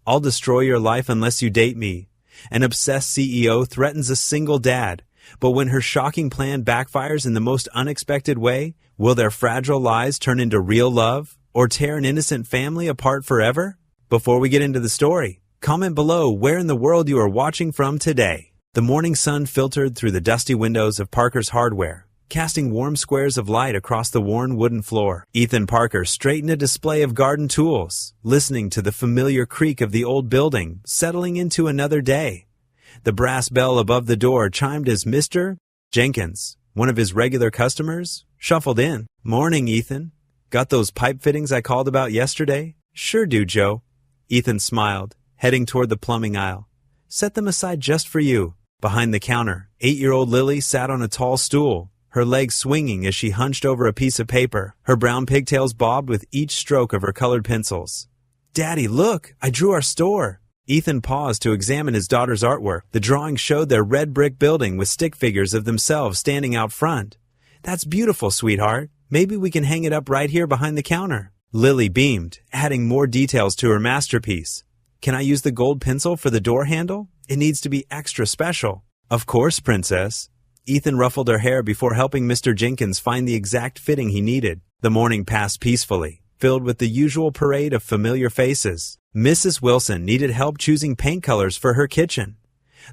I'll destroy your life unless you date me. An obsessed CEO threatens a single dad, but when her shocking plan backfires in the most unexpected way, will their fragile lies turn into real love or tear an innocent family apart forever? Before we get into the story, comment below where in the world you are watching from today. The morning sun filtered through the dusty windows of Parker's Hardware, casting warm squares of light across the worn wooden floor. Ethan Parker straightened a display of garden tools, listening to the familiar creak of the old building settling into another day. The brass bell above the door chimed as Mr. Jenkins, one of his regular customers, shuffled in. "Morning, Ethan. Got those pipe fittings I called about yesterday?" "Sure do, Joe." Ethan smiled, heading toward the plumbing aisle. "Set them aside just for you." Behind the counter, 8-year-old Lily sat on a tall stool, her legs swinging as she hunched over a piece of paper. Her brown pigtails bobbed with each stroke of her colored pencils. "Daddy, look! I drew our store!" Ethan paused to examine his daughter's artwork. The drawing showed their red brick building with stick figures of themselves standing out front. "That's beautiful, sweetheart. Maybe we can hang it up right here behind the counter." Lily beamed, adding more details to her masterpiece. "Can I use the gold pencil for the door handle? It needs to be extra special." "Of course, princess." Ethan ruffled her hair before helping Mr. Jenkins find the exact fitting he needed. The morning passed peacefully, filled with the usual parade of familiar faces. Mrs. Wilson needed help choosing paint colors for her kitchen.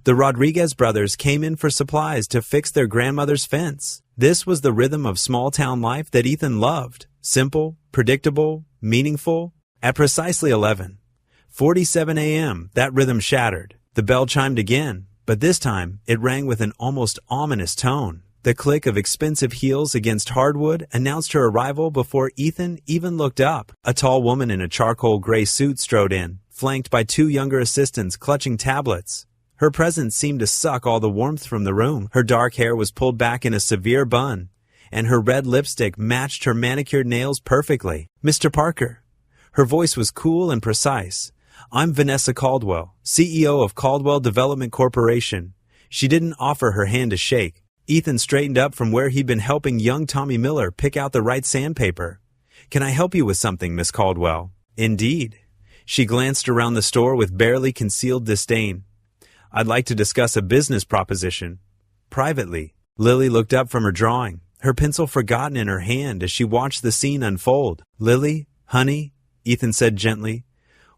The Rodriguez brothers came in for supplies to fix their grandmother's fence. This was the rhythm of small-town life that Ethan loved. Simple, predictable, meaningful. At precisely 11:47 a.m., that rhythm shattered. The bell chimed again, but this time it rang with an almost ominous tone. The click of expensive heels against hardwood announced her arrival before Ethan even looked up. A tall woman in a charcoal gray suit strode in, flanked by 2 younger assistants clutching tablets. Her presence seemed to suck all the warmth from the room. Her dark hair was pulled back in a severe bun, and her red lipstick matched her manicured nails perfectly. "Mr. Parker." Her voice was cool and precise. "I'm Vanessa Caldwell, CEO of Caldwell Development Corporation." She didn't offer her hand to shake. Ethan straightened up from where he'd been helping young Tommy Miller pick out the right sandpaper. "Can I help you with something, Miss Caldwell?" "Indeed." She glanced around the store with barely concealed disdain. "I'd like to discuss a business proposition." Privately, Lily looked up from her drawing, her pencil forgotten in her hand as she watched the scene unfold. "Lily, honey," Ethan said gently,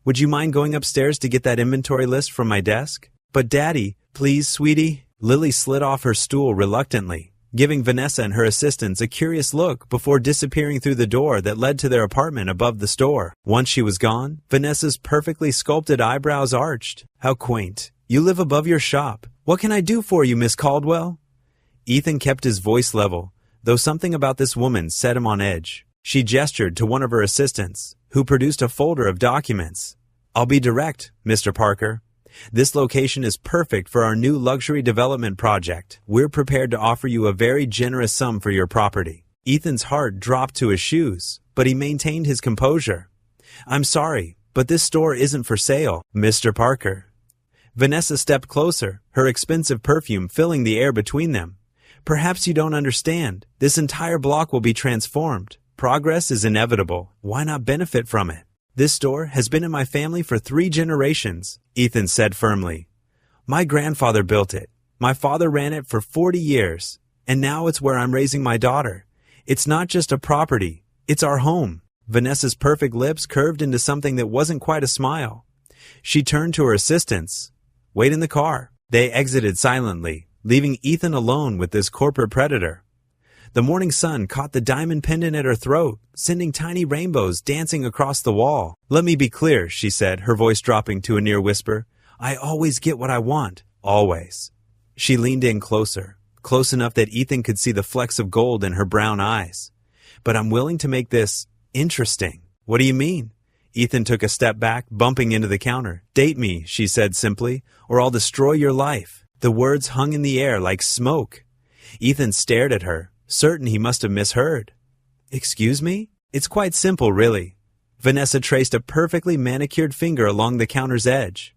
"would you mind going upstairs to get that inventory list from my desk?" "But Daddy, please, sweetie." Lily slid off her stool reluctantly, giving Vanessa and her assistants a curious look before disappearing through the door that led to their apartment above the store. Once she was gone, Vanessa's perfectly sculpted eyebrows arched. "How quaint. You live above your shop. What can I do for you, Miss Caldwell?" Ethan kept his voice level, though something about this woman set him on edge. She gestured to one of her assistants, who produced a folder of documents. "I'll be direct, Mr. Parker. This location is perfect for our new luxury development project. We're prepared to offer you a very generous sum for your property." Ethan's heart dropped to his shoes, but he maintained his composure. "I'm sorry, but this store isn't for sale, Mr. Parker." Vanessa stepped closer, her expensive perfume filling the air between them. "Perhaps you don't understand. This entire block will be transformed. Progress is inevitable. Why not benefit from it? This store has been in my family for 3 generations, Ethan said firmly. "My grandfather built it. My father ran it for 40 years, and now it's where I'm raising my daughter. It's not just a property, it's our home." Vanessa's perfect lips curved into something that wasn't quite a smile. She turned to her assistants. "Wait in the car." They exited silently, leaving Ethan alone with this corporate predator. The morning sun caught the diamond pendant at her throat, sending tiny rainbows dancing across the wall. "Let me be clear," she said, her voice dropping to a near whisper. "I always get what I want. Always." She leaned in closer, close enough that Ethan could see the flecks of gold in her brown eyes. "But I'm willing to make this interesting." "What do you mean?" Ethan took a step back, bumping into the counter. "Date me," she said simply, "or I'll destroy your life." The words hung in the air like smoke. Ethan stared at her, certain he must have misheard. "Excuse me?" "It's quite simple, really." Vanessa traced a perfectly manicured finger along the counter's edge.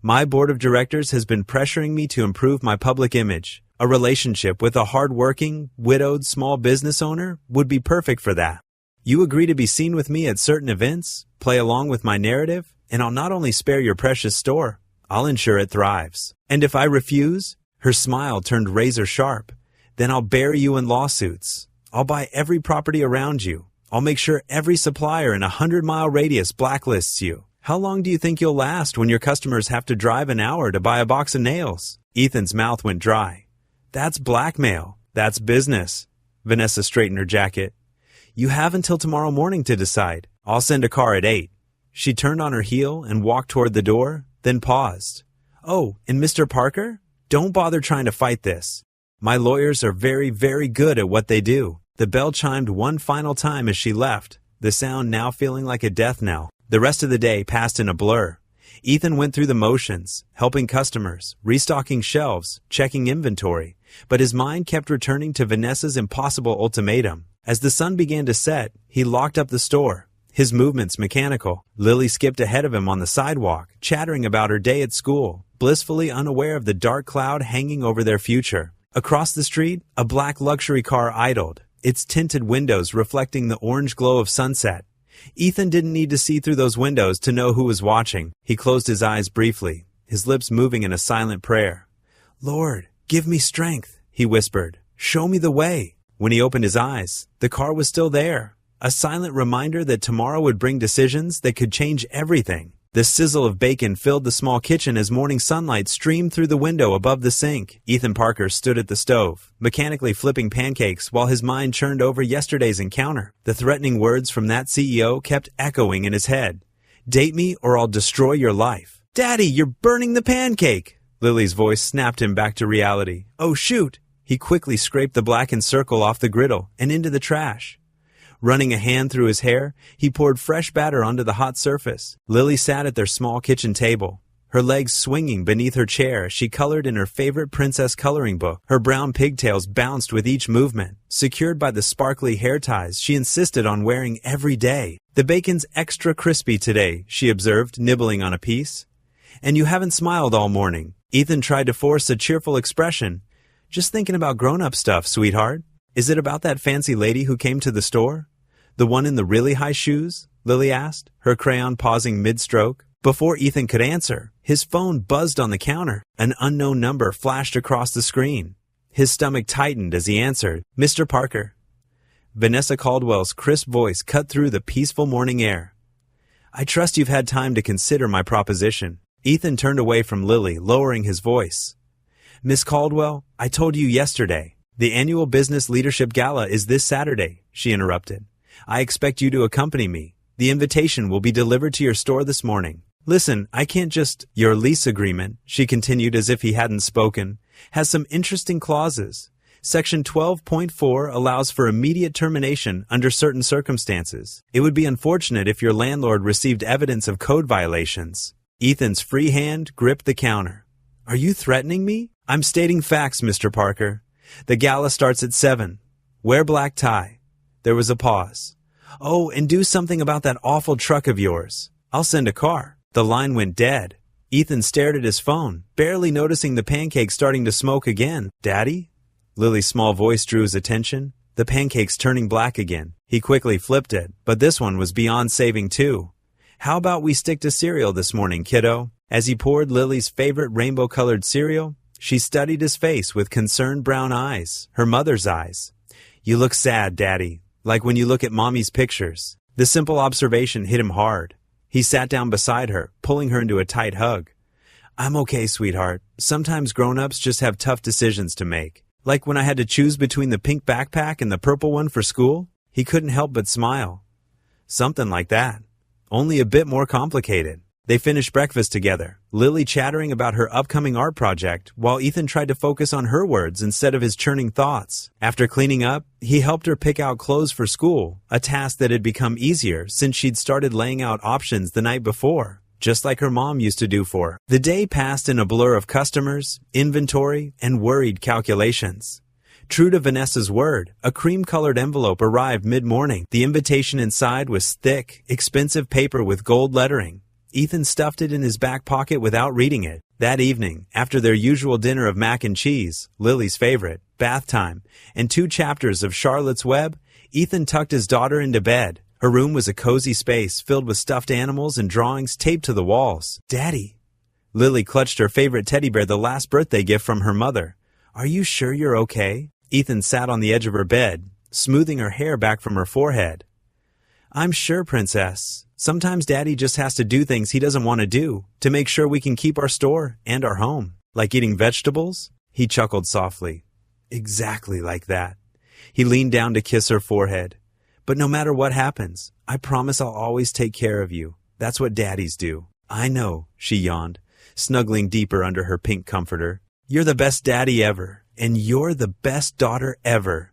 "My board of directors has been pressuring me to improve my public image. A relationship with a hard-working, widowed small business owner would be perfect for that. You agree to be seen with me at certain events, play along with my narrative, and I'll not only spare your precious store, I'll ensure it thrives. And if I refuse, her smile turned razor sharp, then I'll bury you in lawsuits. I'll buy every property around you. I'll make sure every supplier in a 100-mile radius blacklists you. How long do you think you'll last when your customers have to drive an hour to buy a box of nails? Ethan's mouth went dry. That's blackmail. That's business. Vanessa straightened her jacket. You have until tomorrow morning to decide. I'll send a car at 8. She turned on her heel and walked toward the door, then paused. Oh, and Mr. Parker? Don't bother trying to fight this. My lawyers are very, very good at what they do. The bell chimed one final time as she left, the sound now feeling like a death knell. The rest of the day passed in a blur. Ethan went through the motions, helping customers, restocking shelves, checking inventory, but his mind kept returning to Vanessa's impossible ultimatum. As the sun began to set, he locked up the store, his movements mechanical. Lily skipped ahead of him on the sidewalk, chattering about her day at school, blissfully unaware of the dark cloud hanging over their future. Across the street, a black luxury car idled, its tinted windows reflecting the orange glow of sunset. Ethan didn't need to see through those windows to know who was watching. He closed his eyes briefly, his lips moving in a silent prayer. Lord, give me strength, he whispered. Show me the way. When he opened his eyes, the car was still there, a silent reminder that tomorrow would bring decisions that could change everything. The sizzle of bacon filled the small kitchen as morning sunlight streamed through the window above the sink. Ethan Parker stood at the stove, mechanically flipping pancakes while his mind churned over yesterday's encounter. The threatening words from that CEO kept echoing in his head. Date me or I'll destroy your life. Daddy, you're burning the pancake! Lily's voice snapped him back to reality. Oh, shoot! He quickly scraped the blackened circle off the griddle and into the trash. Running a hand through his hair, he poured fresh batter onto the hot surface. Lily sat at their small kitchen table, her legs swinging beneath her chair as she colored in her favorite princess coloring book. Her brown pigtails bounced with each movement, secured by the sparkly hair ties she insisted on wearing every day. The bacon's extra crispy today, she observed, nibbling on a piece. And you haven't smiled all morning. Ethan tried to force a cheerful expression. Just thinking about grown-up stuff, sweetheart. Is it about that fancy lady who came to the store? The one in the really high shoes? Lily asked, her crayon pausing mid-stroke. Before Ethan could answer, his phone buzzed on the counter. An unknown number flashed across the screen. His stomach tightened as he answered, Mr. Parker. Vanessa Caldwell's crisp voice cut through the peaceful morning air. I trust you've had time to consider my proposition. Ethan turned away from Lily, lowering his voice. Miss Caldwell, I told you yesterday. The annual Business Leadership Gala is this Saturday, she interrupted. I expect you to accompany me. The invitation will be delivered to your store this morning. Listen, I can't just... Your lease agreement, she continued as if he hadn't spoken, has some interesting clauses. Section 12.4 allows for immediate termination under certain circumstances. It would be unfortunate if your landlord received evidence of code violations. Ethan's free hand gripped the counter. Are you threatening me? I'm stating facts, Mr. Parker. The gala starts at 7. Wear black tie. There was a pause. Oh, and do something about that awful truck of yours. I'll send a car. The line went dead. Ethan stared at his phone, barely noticing the pancake starting to smoke again. Daddy? Lily's small voice drew his attention. The pancake's turning black again. He quickly flipped it, but this one was beyond saving too. How about we stick to cereal this morning, kiddo? As he poured Lily's favorite rainbow-colored cereal, she studied his face with concerned brown eyes, her mother's eyes. You look sad, Daddy. Like when you look at Mommy's pictures. The simple observation hit him hard. He sat down beside her, pulling her into a tight hug. I'm okay, sweetheart. Sometimes grown-ups just have tough decisions to make. Like when I had to choose between the pink backpack and the purple one for school. He couldn't help but smile. Something like that. Only a bit more complicated. They finished breakfast together, Lily chattering about her upcoming art project, while Ethan tried to focus on her words instead of his churning thoughts. After cleaning up, he helped her pick out clothes for school, a task that had become easier since she'd started laying out options the night before, just like her mom used to do for her. The day passed in a blur of customers, inventory, and worried calculations. True to Vanessa's word, a cream-colored envelope arrived mid-morning. The invitation inside was thick, expensive paper with gold lettering. Ethan stuffed it in his back pocket without reading it. That evening, after their usual dinner of mac and cheese, Lily's favorite, bath time, and 2 chapters of Charlotte's Web, Ethan tucked his daughter into bed. Her room was a cozy space filled with stuffed animals and drawings taped to the walls. "Daddy." Lily clutched her favorite teddy bear, the last birthday gift from her mother. "Are you sure you're okay?" Ethan sat on the edge of her bed, smoothing her hair back from her forehead. "I'm sure, Princess. Sometimes Daddy just has to do things he doesn't want to do to make sure we can keep our store and our home." "Like eating vegetables?" He chuckled softly. "Exactly like that." He leaned down to kiss her forehead. "But no matter what happens, I promise I'll always take care of you. That's what daddies do." "I know," she yawned, snuggling deeper under her pink comforter. "You're the best daddy ever, and you're the best daughter ever."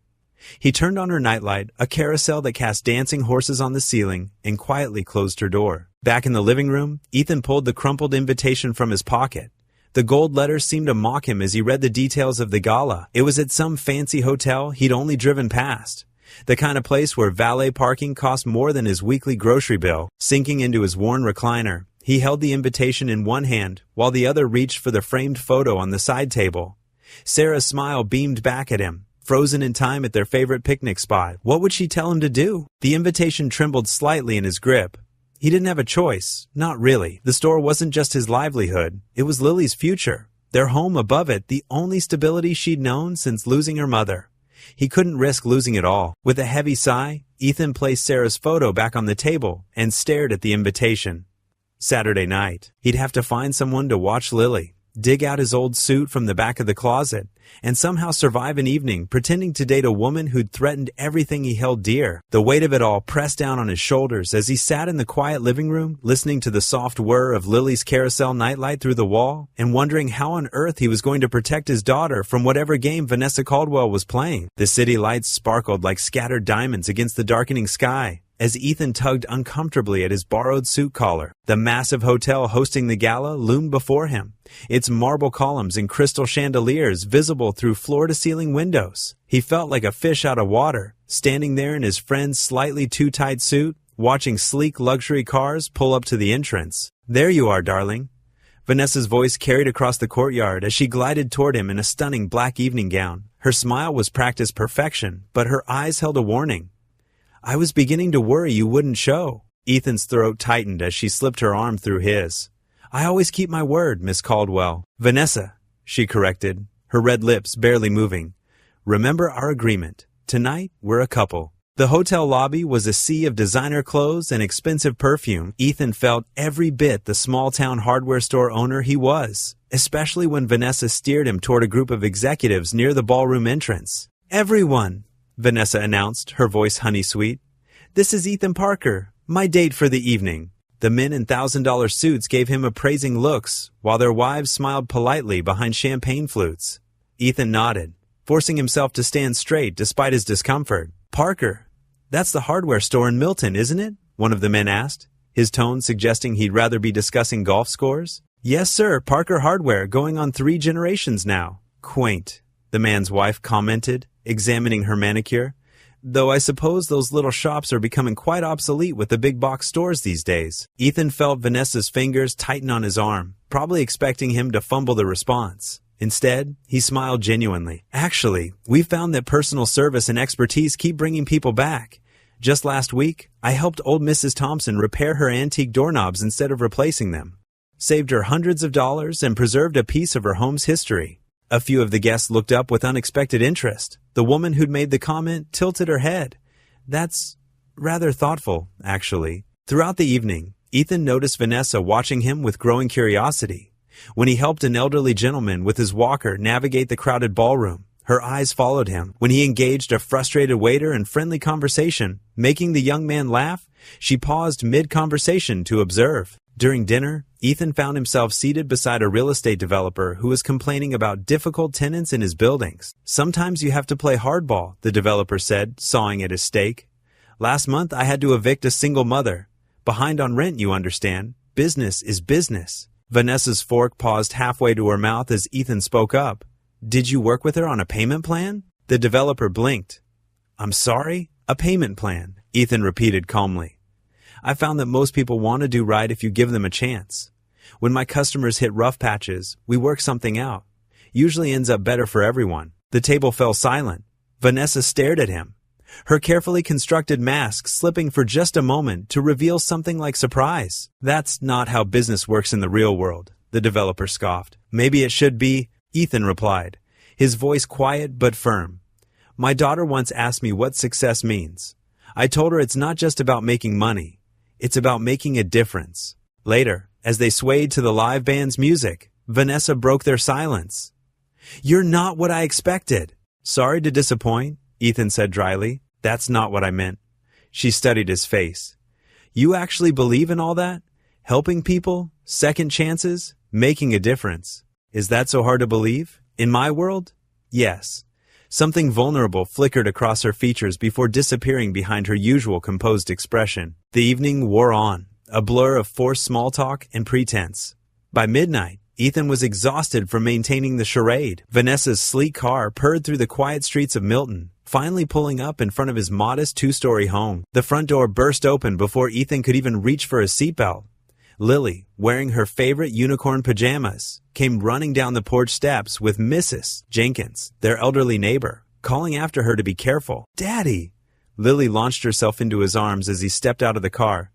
He turned on her nightlight, a carousel that cast dancing horses on the ceiling, and quietly closed her door. Back in the living room, Ethan pulled the crumpled invitation from his pocket. The gold letters seemed to mock him as he read the details of the gala. It was at some fancy hotel he'd only driven past. The kind of place where valet parking cost more than his weekly grocery bill. Sinking into his worn recliner, he held the invitation in one hand while the other reached for the framed photo on the side table. Sarah's smile beamed back at him, frozen in time at their favorite picnic spot. What would she tell him to do? The invitation trembled slightly in his grip. He didn't have a choice. Not really. The store wasn't just his livelihood. It was Lily's future. Their home above it, the only stability she'd known since losing her mother. He couldn't risk losing it all. With a heavy sigh, Ethan placed Sarah's photo back on the table and stared at the invitation. Saturday night. He'd have to find someone to watch Lily, dig out his old suit from the back of the closet, and somehow survive an evening pretending to date a woman who'd threatened everything he held dear. The weight of it all pressed down on his shoulders as he sat in the quiet living room, listening to the soft whir of Lily's carousel nightlight through the wall, and wondering how on earth he was going to protect his daughter from whatever game Vanessa Caldwell was playing. The city lights sparkled like scattered diamonds against the darkening sky as Ethan tugged uncomfortably at his borrowed suit collar. The massive hotel hosting the gala loomed before him, its marble columns and crystal chandeliers visible through floor-to-ceiling windows. He felt like a fish out of water, standing there in his friend's slightly too tight suit, watching sleek luxury cars pull up to the entrance. "There you are, darling." Vanessa's voice carried across the courtyard as she glided toward him in a stunning black evening gown. Her smile was practiced perfection, but her eyes held a warning. "I was beginning to worry you wouldn't show." Ethan's throat tightened as she slipped her arm through his. "I always keep my word, Miss Caldwell." "Vanessa," she corrected, her red lips barely moving. "Remember our agreement. Tonight, we're a couple." The hotel lobby was a sea of designer clothes and expensive perfume. Ethan felt every bit the small-town hardware store owner he was, especially when Vanessa steered him toward a group of executives near the ballroom entrance. "Everyone," Vanessa announced, her voice honey-sweet. "This is Ethan Parker, my date for the evening." The men in $1,000 suits gave him appraising looks, while their wives smiled politely behind champagne flutes. Ethan nodded, forcing himself to stand straight despite his discomfort. "Parker, that's the hardware store in Milton, isn't it?" one of the men asked, his tone suggesting he'd rather be discussing golf scores. "Yes, sir, Parker Hardware, going on 3 generations now." "Quaint," the man's wife commented, examining her manicure. "Though I suppose those little shops are becoming quite obsolete with the big box stores these days." Ethan felt Vanessa's fingers tighten on his arm, probably expecting him to fumble the response. Instead, he smiled genuinely. "Actually, we've found that personal service and expertise keep bringing people back. Just last week, I helped old Mrs. Thompson repair her antique doorknobs instead of replacing them. Saved her hundreds of dollars and preserved a piece of her home's history." A few of the guests looked up with unexpected interest. The woman who'd made the comment tilted her head. "That's rather thoughtful, actually." Throughout the evening, Ethan noticed Vanessa watching him with growing curiosity. When he helped an elderly gentleman with his walker navigate the crowded ballroom, her eyes followed him. When he engaged a frustrated waiter in friendly conversation, making the young man laugh, she paused mid-conversation to observe. During dinner, Ethan found himself seated beside a real estate developer who was complaining about difficult tenants in his buildings. "Sometimes you have to play hardball," the developer said, sawing at his steak. "Last month I had to evict a single mother. Behind on rent, you understand. Business is business." Vanessa's fork paused halfway to her mouth as Ethan spoke up. "Did you work with her on a payment plan?" The developer blinked. "I'm sorry? A payment plan," Ethan repeated calmly. "I found that most people want to do right if you give them a chance. When my customers hit rough patches, we work something out. Usually ends up better for everyone." The table fell silent. Vanessa stared at him. her carefully constructed mask slipping for just a moment to reveal something like surprise. "That's not how business works in the real world," the developer scoffed. "Maybe it should be," Ethan replied, his voice quiet but firm. "My daughter once asked me what success means. I told her it's not just about making money. It's about making a difference." Later, as they swayed to the live band's music, Vanessa broke their silence. "You're not what I expected." "Sorry to disappoint," Ethan said dryly. "That's not what I meant." She studied his face. "You actually believe in all that? Helping people? Second chances? Making a difference? Is that so hard to believe? In my world? Yes." Something vulnerable flickered across her features before disappearing behind her usual composed expression. The evening wore on, a blur of forced small talk and pretense. By midnight, Ethan was exhausted from maintaining the charade. Vanessa's sleek car purred through the quiet streets of Milton, finally pulling up in front of his modest two-story home. The front door burst open before Ethan could even reach for his seatbelt. Lily, wearing her favorite unicorn pajamas, came running down the porch steps with Mrs. Jenkins, their elderly neighbor, calling after her to be careful. "Daddy!" Lily launched herself into his arms as he stepped out of the car.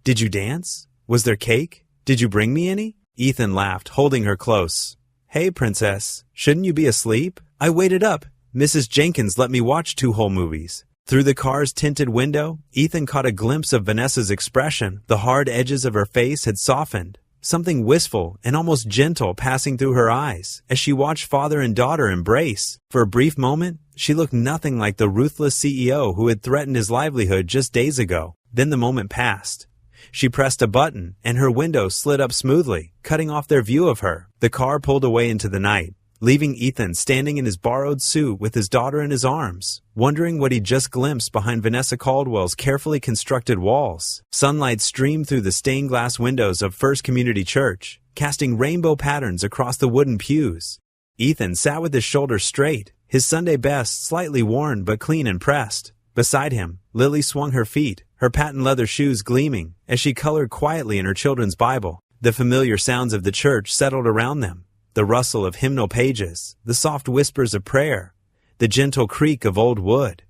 "Did you dance? Was there cake? Did you bring me any?" Ethan laughed, holding her close. "Hey, princess, shouldn't you be asleep? I waited up. Mrs. Jenkins let me watch 2 whole movies." Through the car's tinted window, Ethan caught a glimpse of Vanessa's expression. The hard edges of her face had softened, something wistful and almost gentle passing through her eyes as she watched father and daughter embrace. For a brief moment, she looked nothing like the ruthless CEO who had threatened his livelihood just days ago. Then the moment passed. She pressed a button, and her window slid up smoothly, cutting off their view of her. The car pulled away into the night, leaving Ethan standing in his borrowed suit with his daughter in his arms, wondering what he'd just glimpsed behind Vanessa Caldwell's carefully constructed walls. Sunlight streamed through the stained glass windows of First Community Church, casting rainbow patterns across the wooden pews. Ethan sat with his shoulders straight, his Sunday best slightly worn but clean and pressed. Beside him, Lily swung her feet, her patent leather shoes gleaming, as she colored quietly in her children's Bible. The familiar sounds of the church settled around them. The rustle of hymnal pages, the soft whispers of prayer, the gentle creak of old wood.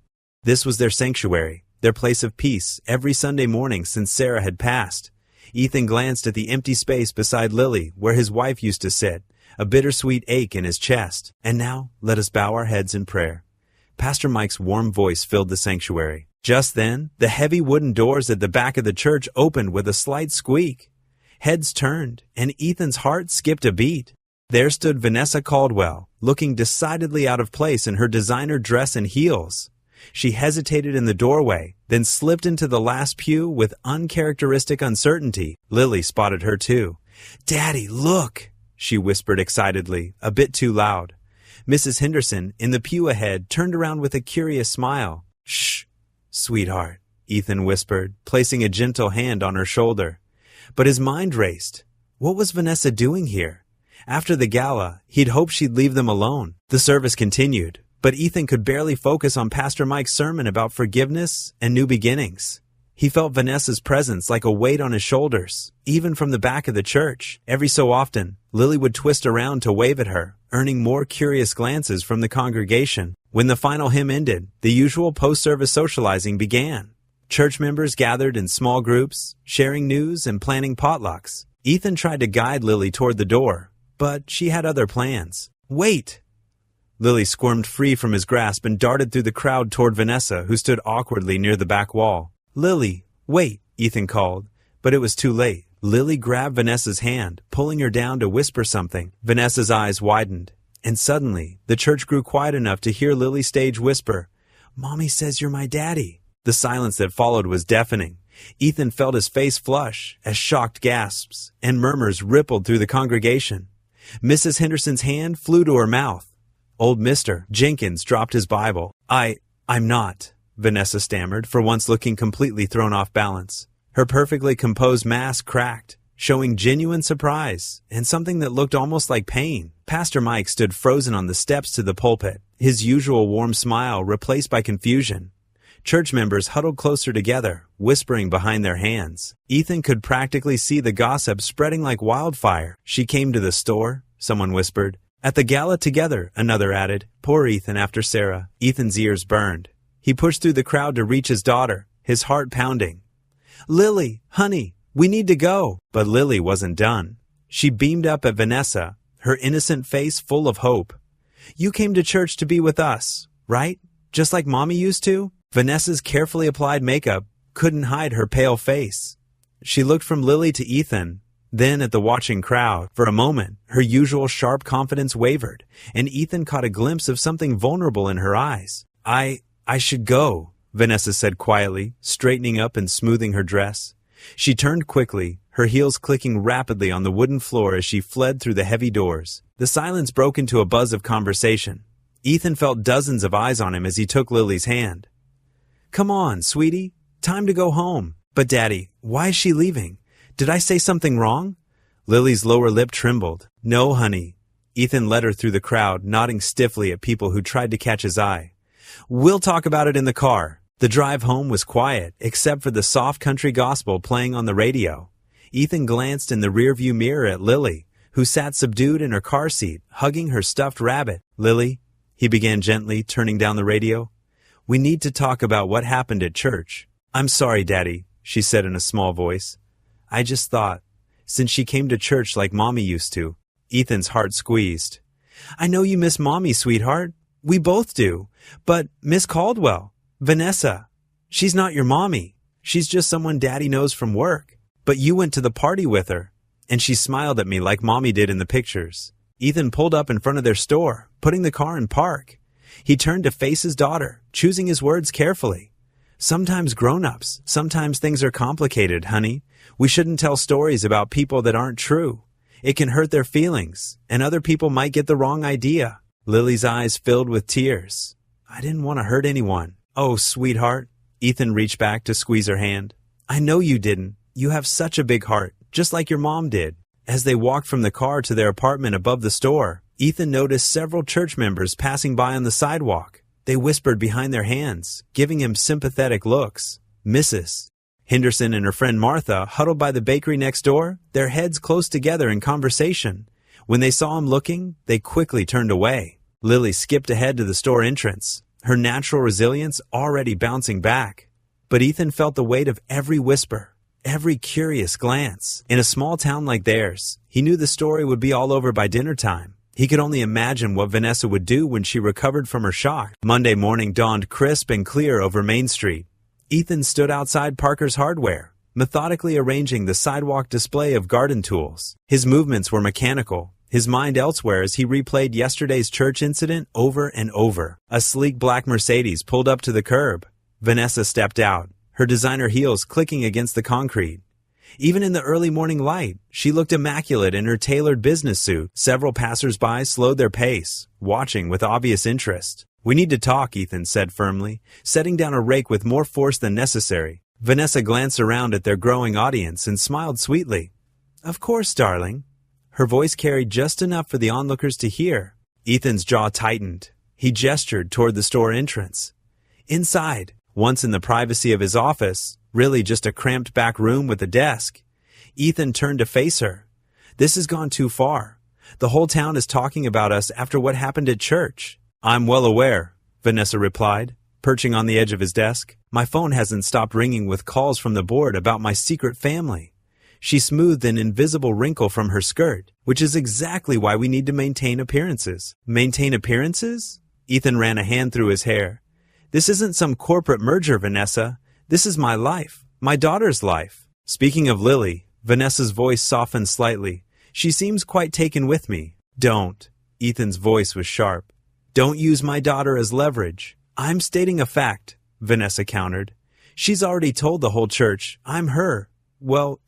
This was their sanctuary, their place of peace every Sunday morning since Sarah had passed. Ethan glanced at the empty space beside Lily where his wife used to sit, a bittersweet ache in his chest. "And now, let us bow our heads in prayer." Pastor Mike's warm voice filled the sanctuary. Just then, the heavy wooden doors at the back of the church opened with a slight squeak. Heads turned, and Ethan's heart skipped a beat. There stood Vanessa Caldwell, looking decidedly out of place in her designer dress and heels. She hesitated in the doorway, then slipped into the last pew with uncharacteristic uncertainty. Lily spotted her too. "Daddy, look!" she whispered excitedly, a bit too loud. Mrs. Henderson, in the pew ahead, turned around with a curious smile. "Shh, sweetheart," Ethan whispered, placing a gentle hand on her shoulder. But his mind raced. What was Vanessa doing here? After the gala, he'd hoped she'd leave them alone. The service continued, but Ethan could barely focus on Pastor Mike's sermon about forgiveness and new beginnings. He felt Vanessa's presence like a weight on his shoulders, even from the back of the church. Every so often, Lily would twist around to wave at her, earning more curious glances from the congregation. When the final hymn ended, the usual post-service socializing began. Church members gathered in small groups, sharing news and planning potlucks. Ethan tried to guide Lily toward the door, but she had other plans. "Wait!" Lily squirmed free from his grasp and darted through the crowd toward Vanessa, who stood awkwardly near the back wall. "Lily, wait," Ethan called, but it was too late. Lily grabbed Vanessa's hand, pulling her down to whisper something. Vanessa's eyes widened, and suddenly, the church grew quiet enough to hear Lily stage whisper, "Mommy says you're my daddy." The silence that followed was deafening. Ethan felt his face flush as shocked gasps and murmurs rippled through the congregation. Mrs. Henderson's hand flew to her mouth. Old Mr. Jenkins dropped his Bible. I'm not," Vanessa stammered, for once looking completely thrown off balance. Her perfectly composed mask cracked, showing genuine surprise and something that looked almost like pain. Pastor Mike stood frozen on the steps to the pulpit, his usual warm smile replaced by confusion. Church members huddled closer together, whispering behind their hands. Ethan could practically see the gossip spreading like wildfire. "She came to the store," someone whispered. "At the gala together," another added. "Poor Ethan after Sarah." Ethan's ears burned. He pushed through the crowd to reach his daughter, his heart pounding. "Lily, honey, we need to go." But Lily wasn't done. She beamed up at Vanessa, her innocent face full of hope. "You came to church to be with us, right? Just like Mommy used to?" Vanessa's carefully applied makeup couldn't hide her pale face. She looked from Lily to Ethan, then at the watching crowd. For a moment, her usual sharp confidence wavered, and Ethan caught a glimpse of something vulnerable in her eyes. I should go," Vanessa said quietly, straightening up and smoothing her dress. She turned quickly, her heels clicking rapidly on the wooden floor as she fled through the heavy doors. The silence broke into a buzz of conversation. Ethan felt dozens of eyes on him as he took Lily's hand. "Come on, sweetie. Time to go home." "But Daddy, why is she leaving? Did I say something wrong?" Lily's lower lip trembled. "No, honey." Ethan led her through the crowd, nodding stiffly at people who tried to catch his eye. "We'll talk about it in the car." The drive home was quiet, except for the soft country gospel playing on the radio. Ethan glanced in the rearview mirror at Lily, who sat subdued in her car seat, hugging her stuffed rabbit. "Lily," he began gently, turning down the radio, "we need to talk about what happened at church." "I'm sorry, Daddy," she said in a small voice. "I just thought, since she came to church like Mommy used to." Ethan's heart squeezed. "I know you miss Mommy, sweetheart. We both do. But Miss Caldwell, Vanessa, she's not your mommy. She's just someone Daddy knows from work. But you went to the party with her, and she smiled at me like Mommy did in the pictures." Ethan pulled up in front of their store, putting the car in park. He turned to face his daughter, choosing his words carefully. "Sometimes grown-ups, sometimes things are complicated, honey. We shouldn't tell stories about people that aren't true. It can hurt their feelings, and other people might get the wrong idea." Lily's eyes filled with tears. "I didn't want to hurt anyone." "Oh, sweetheart." Ethan reached back to squeeze her hand. "I know you didn't. You have such a big heart, just like your mom did." As they walked from the car to their apartment above the store, Ethan noticed several church members passing by on the sidewalk. They whispered behind their hands, giving him sympathetic looks. Mrs. Henderson and her friend Martha huddled by the bakery next door, their heads close together in conversation. When they saw him looking, they quickly turned away. Lily skipped ahead to the store entrance, her natural resilience already bouncing back. But Ethan felt the weight of every whisper, every curious glance. In a small town like theirs, he knew the story would be all over by dinner time. He could only imagine what Vanessa would do when she recovered from her shock. Monday morning dawned crisp and clear over Main Street. Ethan stood outside Parker's Hardware, methodically arranging the sidewalk display of garden tools. His movements were mechanical, his mind elsewhere as he replayed yesterday's church incident over and over. A sleek black Mercedes pulled up to the curb. Vanessa stepped out, her designer heels clicking against the concrete. Even in the early morning light, she looked immaculate in her tailored business suit. Several passers-by slowed their pace, watching with obvious interest. "We need to talk," Ethan said firmly, setting down a rake with more force than necessary. Vanessa glanced around at their growing audience and smiled sweetly. "Of course, darling." Her voice carried just enough for the onlookers to hear. Ethan's jaw tightened. He gestured toward the store entrance. Inside, once in the privacy of his office, really just a cramped back room with a desk, Ethan turned to face her. "This has gone too far. The whole town is talking about us after what happened at church." "I'm well aware," Vanessa replied, perching on the edge of his desk. "My phone hasn't stopped ringing with calls from the board about my secret family." She smoothed an invisible wrinkle from her skirt, "which is exactly why we need to maintain appearances." "Maintain appearances?" Ethan ran a hand through his hair. "This isn't some corporate merger, Vanessa. This is my life, my daughter's life." Speaking of Lily, Vanessa's voice softened slightly. "She seems quite taken with me." "Don't." Ethan's voice was sharp. "Don't use my daughter as leverage." "I'm stating a fact," Vanessa countered. "She's already told the whole church I'm her. Well,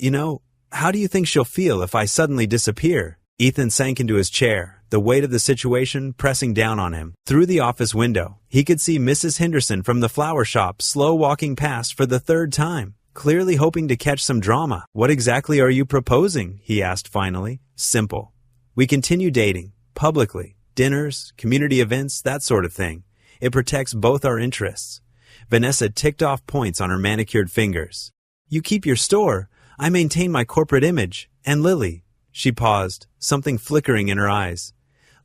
how do you think she'll feel if I suddenly disappear?" Ethan sank into his chair, the weight of the situation pressing down on him. Through the office window, he could see Mrs. Henderson from the flower shop slow walking past for the third time, clearly hoping to catch some drama. "What exactly are you proposing?" he asked finally. "Simple. We continue dating, publicly, dinners, community events, that sort of thing. It protects both our interests." Vanessa ticked off points on her manicured fingers. "You keep your store, I maintain my corporate image, and Lily." She paused, something flickering in her eyes.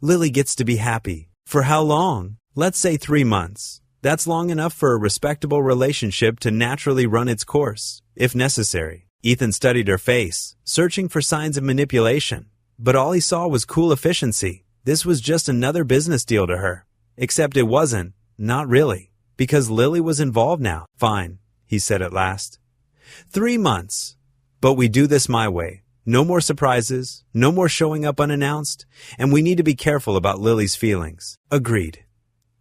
"Lily gets to be happy. For how long? Let's say 3 months. That's long enough for a respectable relationship to naturally run its course, if necessary. Ethan studied her face, searching for signs of manipulation. But all he saw was cool efficiency. This was just another business deal to her. Except it wasn't. Not really. Because Lily was involved now. Fine, he said at last. 3 months. But we do this my way. No more surprises, no more showing up unannounced, and we need to be careful about Lily's feelings. Agreed.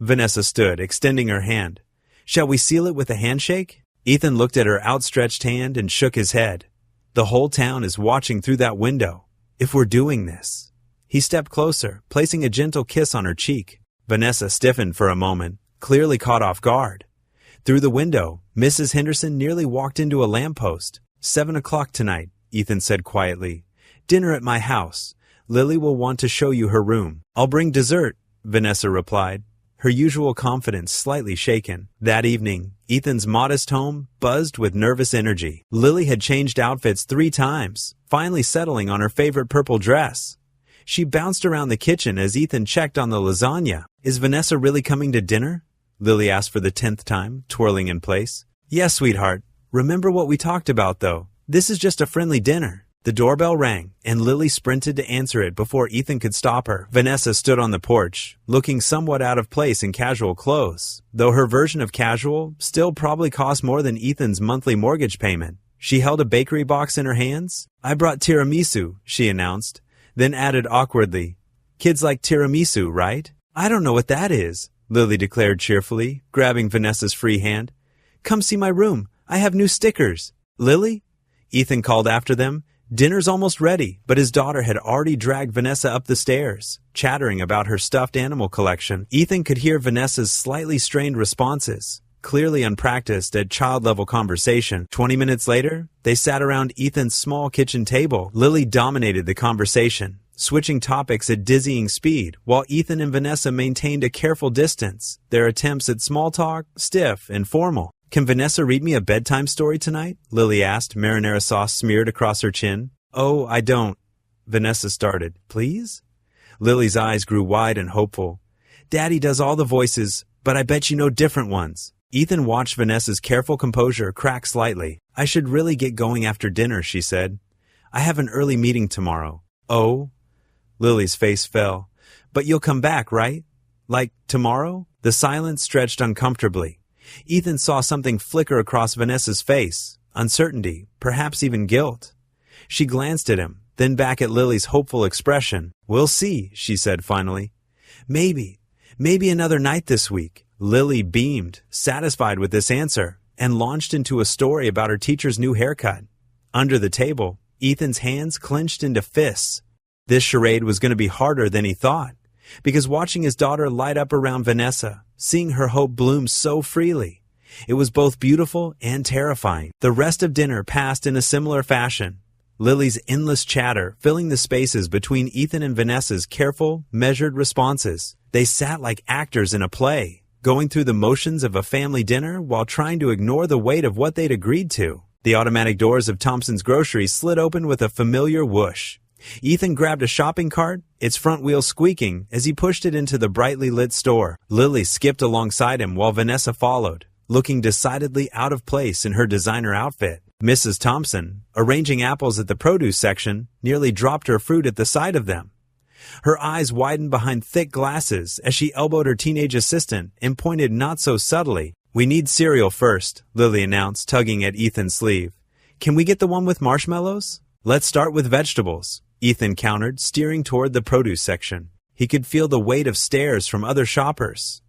Vanessa stood, extending her hand. Shall we seal it with a handshake? Ethan looked at her outstretched hand and shook his head. The whole town is watching through that window. If we're doing this. He stepped closer, placing a gentle kiss on her cheek. Vanessa stiffened for a moment, clearly caught off guard. Through the window, Mrs. Henderson nearly walked into a lamppost. 7 o'clock tonight, Ethan said quietly. Dinner at my house. Lily will want to show you her room. I'll bring dessert, Vanessa replied, her usual confidence slightly shaken. That evening, Ethan's modest home buzzed with nervous energy. Lily had changed outfits 3 times, finally settling on her favorite purple dress. She bounced around the kitchen as Ethan checked on the lasagna. Is Vanessa really coming to dinner? Lily asked for the 10th time, twirling in place. Yes, sweetheart. Remember what we talked about, though. This is just a friendly dinner. The doorbell rang, and Lily sprinted to answer it before Ethan could stop her. Vanessa stood on the porch, looking somewhat out of place in casual clothes, though her version of casual still probably cost more than Ethan's monthly mortgage payment. She held a bakery box in her hands. I brought tiramisu, she announced, then added awkwardly, Kids like tiramisu, right? I don't know what that is, Lily declared cheerfully, grabbing Vanessa's free hand. Come see my room. I have new stickers. Lily? Ethan called after them. Dinner's almost ready, but his daughter had already dragged Vanessa up the stairs, chattering about her stuffed animal collection. Ethan could hear Vanessa's slightly strained responses, clearly unpracticed at child-level conversation. 20 minutes later, they sat around Ethan's small kitchen table. Lily dominated the conversation, switching topics at dizzying speed, while Ethan and Vanessa maintained a careful distance, their attempts at small talk stiff and formal. Can Vanessa read me a bedtime story tonight? Lily asked, marinara sauce smeared across her chin. Oh, I don't. Vanessa started. Please? Lily's eyes grew wide and hopeful. Daddy does all the voices, but I bet you know different ones. Ethan watched Vanessa's careful composure crack slightly. I should really get going after dinner, she said. I have an early meeting tomorrow. Oh? Lily's face fell. But you'll come back, right? Like tomorrow? The silence stretched uncomfortably. Ethan saw something flicker across Vanessa's face, uncertainty, perhaps even guilt. She glanced at him, then back at Lily's hopeful expression. We'll see, she said finally. Maybe another night this week. Lily beamed, satisfied with this answer, and launched into a story about her teacher's new haircut. Under the table, Ethan's hands clenched into fists. This charade was going to be harder than he thought, because watching his daughter light up around Vanessa, seeing her hope bloom so freely, it was both beautiful and terrifying. The rest of dinner passed in a similar fashion, Lily's endless chatter filling the spaces between Ethan and Vanessa's careful, measured responses. They sat like actors in a play, going through the motions of a family dinner while trying to ignore the weight of what they'd agreed to. The automatic doors of Thompson's Grocery slid open with a familiar whoosh. Ethan grabbed a shopping cart, its front wheel squeaking as he pushed it into the brightly lit store. Lily skipped alongside him while Vanessa followed, looking decidedly out of place in her designer outfit. Mrs. Thompson, arranging apples at the produce section, nearly dropped her fruit at the sight of them. Her eyes widened behind thick glasses as she elbowed her teenage assistant and pointed not so subtly. We need cereal first, Lily announced, tugging at Ethan's sleeve. Can we get the one with marshmallows? Let's start with vegetables, Ethan countered, steering toward the produce section. He could feel the weight of stares from other shoppers.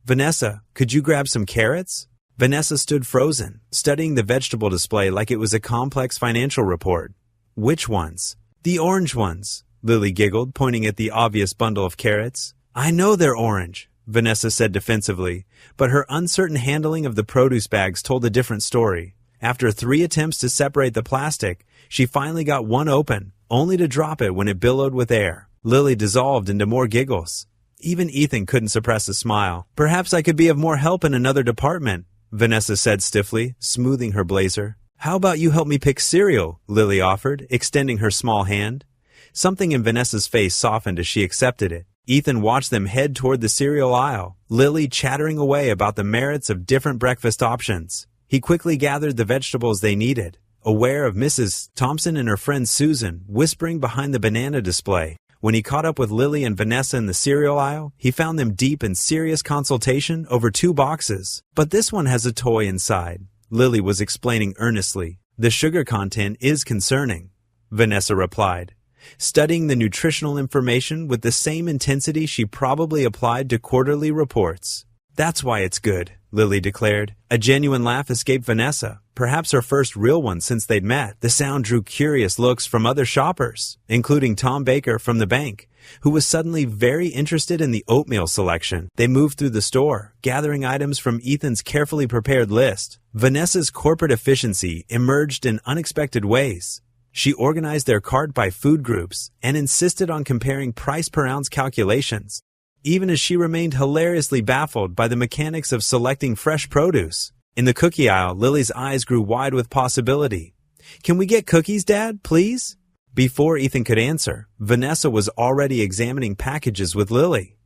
Vanessa, could you grab some carrots? Vanessa stood frozen, studying the vegetable display like it was a complex financial report. Which ones? The orange ones, Lily giggled, pointing at the obvious bundle of carrots. I know they're orange, Vanessa said defensively, but her uncertain handling of the produce bags told a different story. After 3 attempts to separate the plastic, she finally got one open, only to drop it when it billowed with air. Lily dissolved into more giggles. Even Ethan couldn't suppress a smile. Perhaps I could be of more help in another department, Vanessa said stiffly, smoothing her blazer. How about you help me pick cereal? Lily offered, extending her small hand. Something in Vanessa's face softened as she accepted it. Ethan watched them head toward the cereal aisle, Lily chattering away about the merits of different breakfast options. He quickly gathered the vegetables they needed, aware of Mrs. Thompson and her friend Susan whispering behind the banana display. When he caught up with Lily and Vanessa in the cereal aisle, he found them deep in serious consultation over 2 boxes. But this one has a toy inside, Lily was explaining earnestly. The sugar content is concerning, Vanessa replied, studying the nutritional information with the same intensity she probably applied to quarterly reports. That's why it's good, Lily declared. A genuine laugh escaped Vanessa, perhaps her first real one since they'd met. The sound drew curious looks from other shoppers, including Tom Baker from the bank, who was suddenly very interested in the oatmeal selection. They moved through the store, gathering items from Ethan's carefully prepared list. Vanessa's corporate efficiency emerged in unexpected ways. She organized their cart by food groups and insisted on comparing price per ounce calculations, even as she remained hilariously baffled by the mechanics of selecting fresh produce. In the cookie aisle, Lily's eyes grew wide with possibility. "Can we get cookies, Dad, please?" Before Ethan could answer, Vanessa was already examining packages with Lily.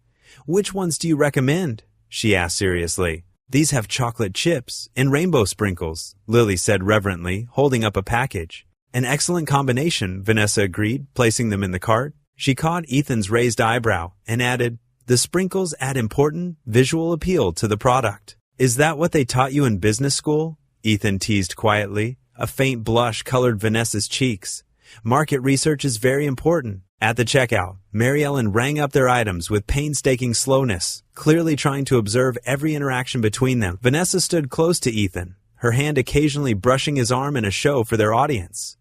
"Which ones do you recommend?" she asked seriously. "These have chocolate chips and rainbow sprinkles," Lily said reverently, holding up a package. "An excellent combination," Vanessa agreed, placing them in the cart. She caught Ethan's raised eyebrow and added, "The sprinkles add important visual appeal to the product." "Is that what they taught you in business school?" Ethan teased quietly. A faint blush colored Vanessa's cheeks. "Market research is very important." At the checkout, Mary Ellen rang up their items with painstaking slowness, clearly trying to observe every interaction between them. Vanessa stood close to Ethan, her hand occasionally brushing his arm in a show for their audience.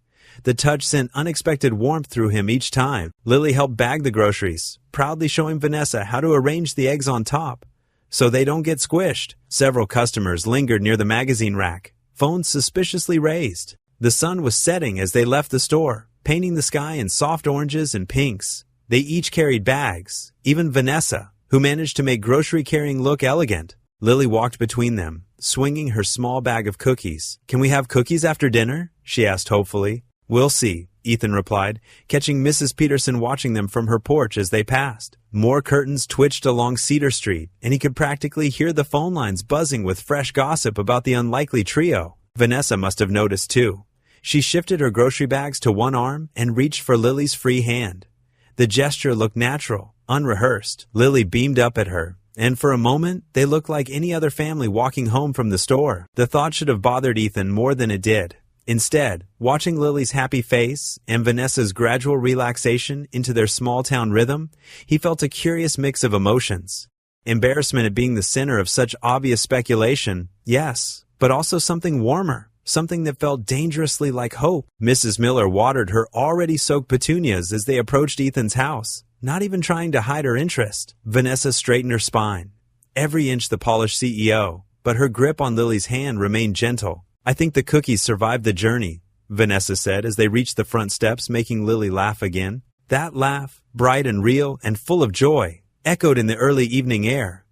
The touch sent unexpected warmth through him each time. Lily helped bag the groceries, proudly showing Vanessa how to arrange the eggs on top so they don't get squished. Several customers lingered near the magazine rack, phones suspiciously raised. The sun was setting as they left the store, painting the sky in soft oranges and pinks. They each carried bags, even Vanessa, who managed to make grocery carrying look elegant. Lily walked between them, swinging her small bag of cookies. "Can we have cookies after dinner?" she asked hopefully. "We'll see," Ethan replied, catching Mrs. Peterson watching them from her porch as they passed. More curtains twitched along Cedar Street, and he could practically hear the phone lines buzzing with fresh gossip about the unlikely trio. Vanessa must have noticed too. She shifted her grocery bags to one arm and reached for Lily's free hand. The gesture looked natural, unrehearsed. Lily beamed up at her, and for a moment, they looked like any other family walking home from the store. The thought should have bothered Ethan more than it did. Instead, watching Lily's happy face and Vanessa's gradual relaxation into their small-town rhythm, he felt a curious mix of emotions. Embarrassment at being the center of such obvious speculation, yes, but also something warmer, something that felt dangerously like hope. Mrs. Miller watered her already soaked petunias as they approached Ethan's house, not even trying to hide her interest. Vanessa straightened her spine, every inch the polished CEO, but her grip on Lily's hand remained gentle. "I think the cookies survived the journey," Vanessa said as they reached the front steps, making Lily laugh again. That laugh, bright and real and full of joy, echoed in the early evening air.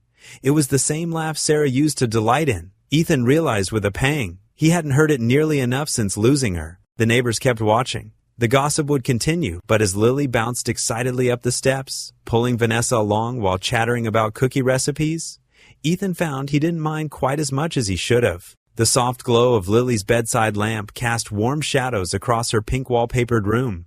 It was the same laugh Sarah used to delight in. Ethan realized with a pang he hadn't heard it nearly enough since losing her. The neighbors kept watching. The gossip would continue, but as Lily bounced excitedly up the steps, pulling Vanessa along while chattering about cookie recipes, Ethan found he didn't mind quite as much as he should have. The soft glow of Lily's bedside lamp cast warm shadows across her pink wallpapered room.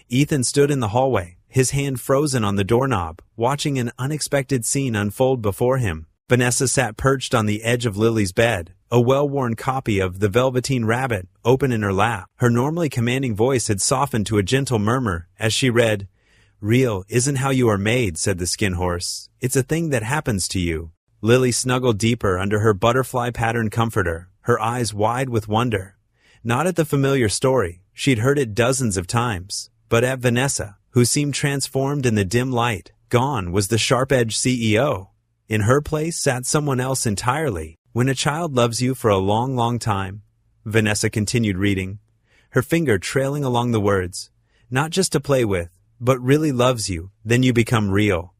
Ethan stood in the hallway, his hand frozen on the doorknob, watching an unexpected scene unfold before him. Vanessa sat perched on the edge of Lily's bed, a well-worn copy of The Velveteen Rabbit open in her lap. Her normally commanding voice had softened to a gentle murmur as she read, "Real isn't how you are made," said the skin horse. "It's a thing that happens to you." Lily snuggled deeper under her butterfly-patterned comforter, her eyes wide with wonder. Not at the familiar story, she'd heard it dozens of times, but at Vanessa, who seemed transformed in the dim light. Gone was the sharp-edged CEO. In her place sat someone else entirely. "When a child loves you for a long, long time," Vanessa continued reading, her finger trailing along the words, "not just to play with, but really loves you, then you become real."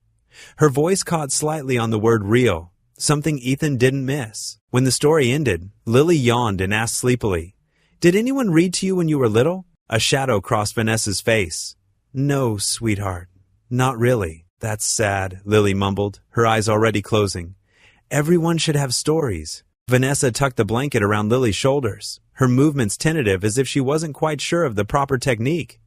Her voice caught slightly on the word real, something Ethan didn't miss. When the story ended, Lily yawned and asked sleepily, "Did anyone read to you when you were little?" A shadow crossed Vanessa's face. "No, sweetheart, not really." That's sad, Lily mumbled, her eyes already closing. Everyone should have stories. Vanessa tucked the blanket around Lily's shoulders, her movements tentative as if she wasn't quite sure of the proper technique.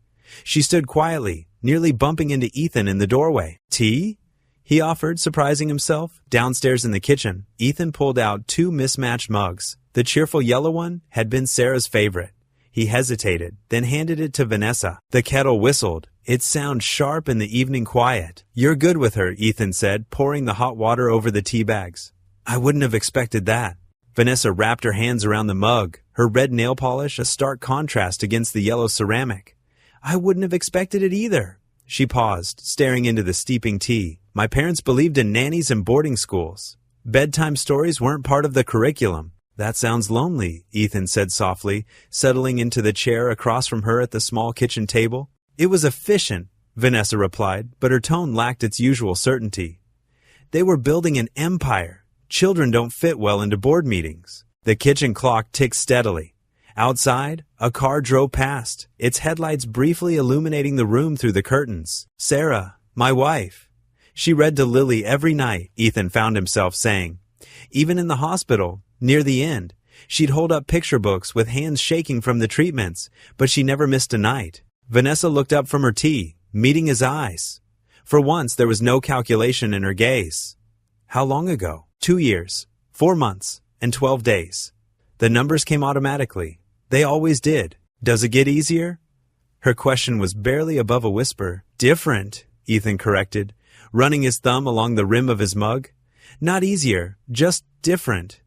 She stood quietly, nearly bumping into Ethan in the doorway. Tea? He offered, surprising himself. Downstairs in the kitchen, Ethan pulled out 2 mismatched mugs. The cheerful yellow one had been Sarah's favorite. He hesitated, then handed it to Vanessa. The kettle whistled, its sound sharp in the evening quiet. You're good with her, Ethan said, pouring the hot water over the tea bags. I wouldn't have expected that. Vanessa wrapped her hands around the mug, her red nail polish a stark contrast against the yellow ceramic. I wouldn't have expected it either. She paused, staring into the steeping tea. My parents believed in nannies and boarding schools. Bedtime stories weren't part of the curriculum. That sounds lonely, Ethan said softly, settling into the chair across from her at the small kitchen table. It was efficient, Vanessa replied, but her tone lacked its usual certainty. They were building an empire. Children don't fit well into board meetings. The kitchen clock ticked steadily. Outside, a car drove past, its headlights briefly illuminating the room through the curtains. Sarah, my wife. She read to Lily every night, Ethan found himself saying. Even in the hospital, near the end, she'd hold up picture books with hands shaking from the treatments, but she never missed a night. Vanessa looked up from her tea, meeting his eyes. For once, there was no calculation in her gaze. How long ago? 2 years, 4 months, and 12 days. The numbers came automatically. They always did. Does it get easier? Her question was barely above a whisper. Different, Ethan corrected, running his thumb along the rim of his mug. Not easier, just different.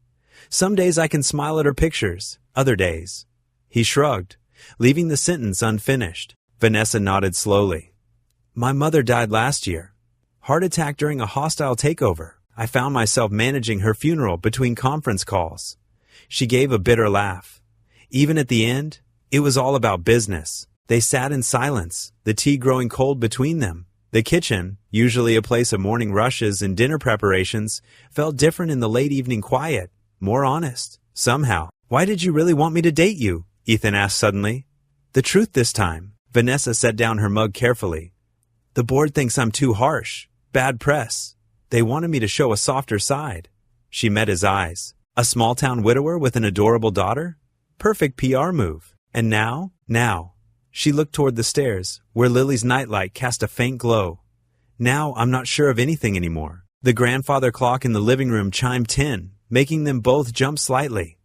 Some days I can smile at her pictures, other days. He shrugged, leaving the sentence unfinished. Vanessa nodded slowly. My mother died last year. Heart attack during a hostile takeover. I found myself managing her funeral between conference calls. She gave a bitter laugh. Even at the end, it was all about business. They sat in silence, the tea growing cold between them. The kitchen, usually a place of morning rushes and dinner preparations, felt different in the late evening quiet, more honest, somehow. Why did you really want me to date you? Ethan asked suddenly. The truth this time. Vanessa set down her mug carefully. The board thinks I'm too harsh. Bad press. They wanted me to show a softer side. She met his eyes. A small-town widower with an adorable daughter? Perfect PR move. And now? She looked toward the stairs, where Lily's nightlight cast a faint glow. Now I'm not sure of anything anymore. The grandfather clock in the living room chimed 10, making them both jump slightly.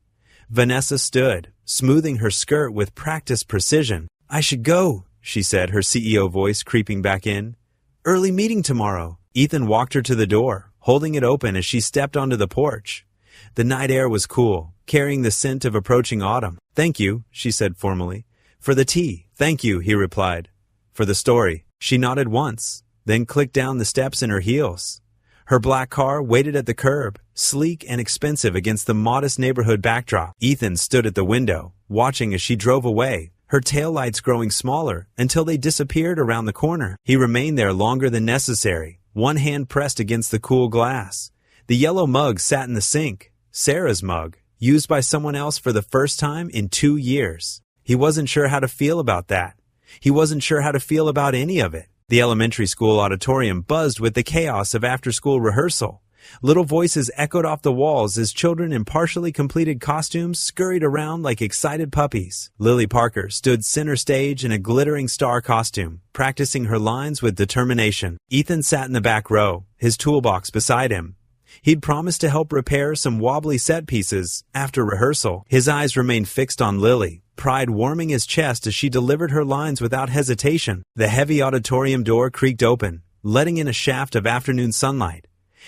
Vanessa stood, smoothing her skirt with practiced precision. I should go, she said, her CEO voice creeping back in. Early meeting tomorrow. Ethan walked her to the door, holding it open as she stepped onto the porch. The night air was cool, carrying the scent of approaching autumn. Thank you, she said formally. For the tea. Thank you, he replied. For the story. She nodded once, then clicked down the steps in her heels. Her black car waited at the curb, sleek and expensive against the modest neighborhood backdrop. Ethan stood at the window, watching as she drove away, her taillights growing smaller until they disappeared around the corner. He remained there longer than necessary, one hand pressed against the cool glass. The yellow mug sat in the sink, Sarah's mug, used by someone else for the first time in 2 years. He wasn't sure how to feel about that. He wasn't sure how to feel about any of it. The elementary school auditorium buzzed with the chaos of after-school rehearsal. Little voices echoed off the walls as children in partially completed costumes scurried around like excited puppies. Lily Parker stood center stage in a glittering star costume, practicing her lines with determination. Ethan sat in the back row, his toolbox beside him. He'd promised to help repair some wobbly set pieces after rehearsal. His eyes remained fixed on Lily, pride warming his chest as she delivered her lines without hesitation. The heavy auditorium door creaked open, letting in a shaft of afternoon sunlight.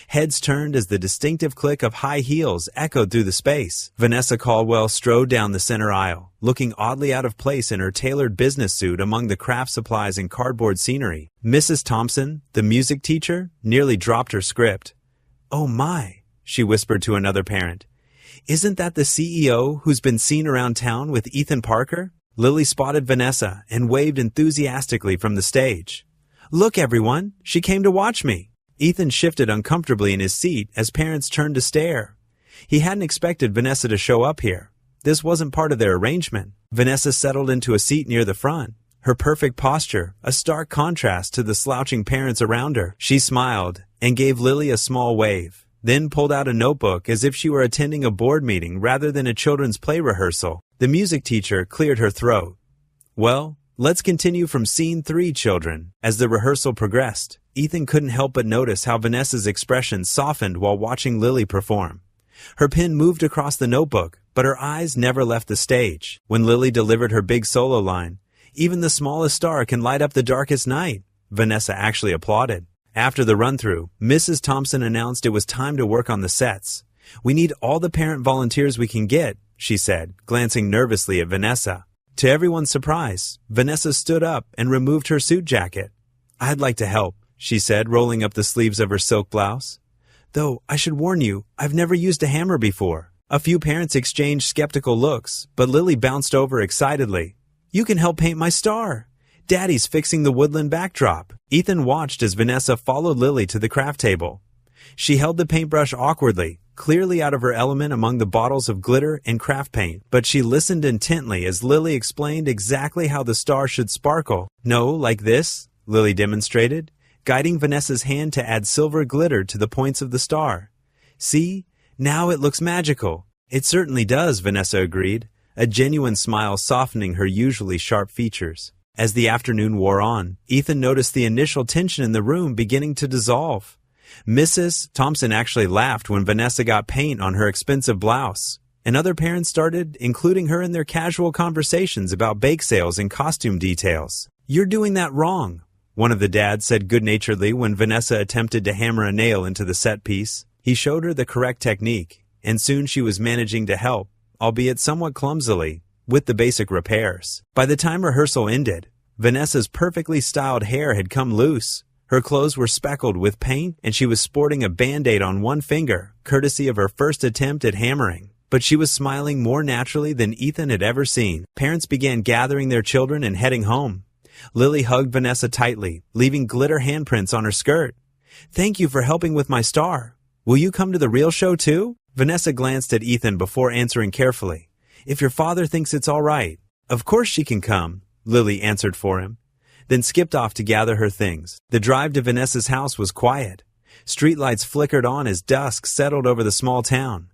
Heads turned as the distinctive click of high heels echoed through the space. Vanessa Caldwell strode down the center aisle, looking oddly out of place in her tailored business suit among the craft supplies and cardboard scenery. Mrs. Thompson, the music teacher, nearly dropped her script. Oh my, she whispered to another parent. Isn't that the CEO who's been seen around town with Ethan Parker? Lily spotted Vanessa and waved enthusiastically from the stage. Look, everyone, she came to watch me. Ethan shifted uncomfortably in his seat as parents turned to stare. He hadn't expected Vanessa to show up here. This wasn't part of their arrangement. Vanessa settled into a seat near the front, her perfect posture, a stark contrast to the slouching parents around her. She smiled and gave Lily a small wave, then pulled out a notebook as if she were attending a board meeting rather than a children's play rehearsal. The music teacher cleared her throat. Well, let's continue from scene 3, children. As the rehearsal progressed, Ethan couldn't help but notice how Vanessa's expression softened while watching Lily perform. Her pen moved across the notebook, but her eyes never left the stage. When Lily delivered her big solo line, "Even the smallest star can light up the darkest night," Vanessa actually applauded. After the run-through, Mrs. Thompson announced it was time to work on the sets. "We need all the parent volunteers we can get," she said, glancing nervously at Vanessa. To everyone's surprise, Vanessa stood up and removed her suit jacket. "I'd like to help," she said, rolling up the sleeves of her silk blouse. "Though, I should warn you, I've never used a hammer before." A few parents exchanged skeptical looks, but Lily bounced over excitedly. "You can help paint my star. Daddy's fixing the woodland backdrop." Ethan watched as Vanessa followed Lily to the craft table. She held the paintbrush awkwardly, clearly out of her element among the bottles of glitter and craft paint, but she listened intently as Lily explained exactly how the star should sparkle. "No, like this," Lily demonstrated, guiding Vanessa's hand to add silver glitter to the points of the star. "See? Now it looks magical." "It certainly does," Vanessa agreed, a genuine smile softening her usually sharp features. As the afternoon wore on, Ethan noticed the initial tension in the room beginning to dissolve. Mrs. Thompson actually laughed when Vanessa got paint on her expensive blouse, and other parents started including her in their casual conversations about bake sales and costume details. "You're doing that wrong," one of the dads said good-naturedly when Vanessa attempted to hammer a nail into the set piece. He showed her the correct technique, and soon she was managing to help, albeit somewhat clumsily, with the basic repairs. By the time rehearsal ended, Vanessa's perfectly styled hair had come loose. Her clothes were speckled with paint, and she was sporting a Band-Aid on one finger, courtesy of her first attempt at hammering. But she was smiling more naturally than Ethan had ever seen. Parents began gathering their children and heading home. Lily hugged Vanessa tightly, leaving glitter handprints on her skirt. "Thank you for helping with my star. Will you come to the real show too?" Vanessa glanced at Ethan before answering carefully. "If your father thinks it's all right." "Of course she can come," Lily answered for him, then skipped off to gather her things. The drive to Vanessa's house was quiet. Streetlights flickered on as dusk settled over the small town.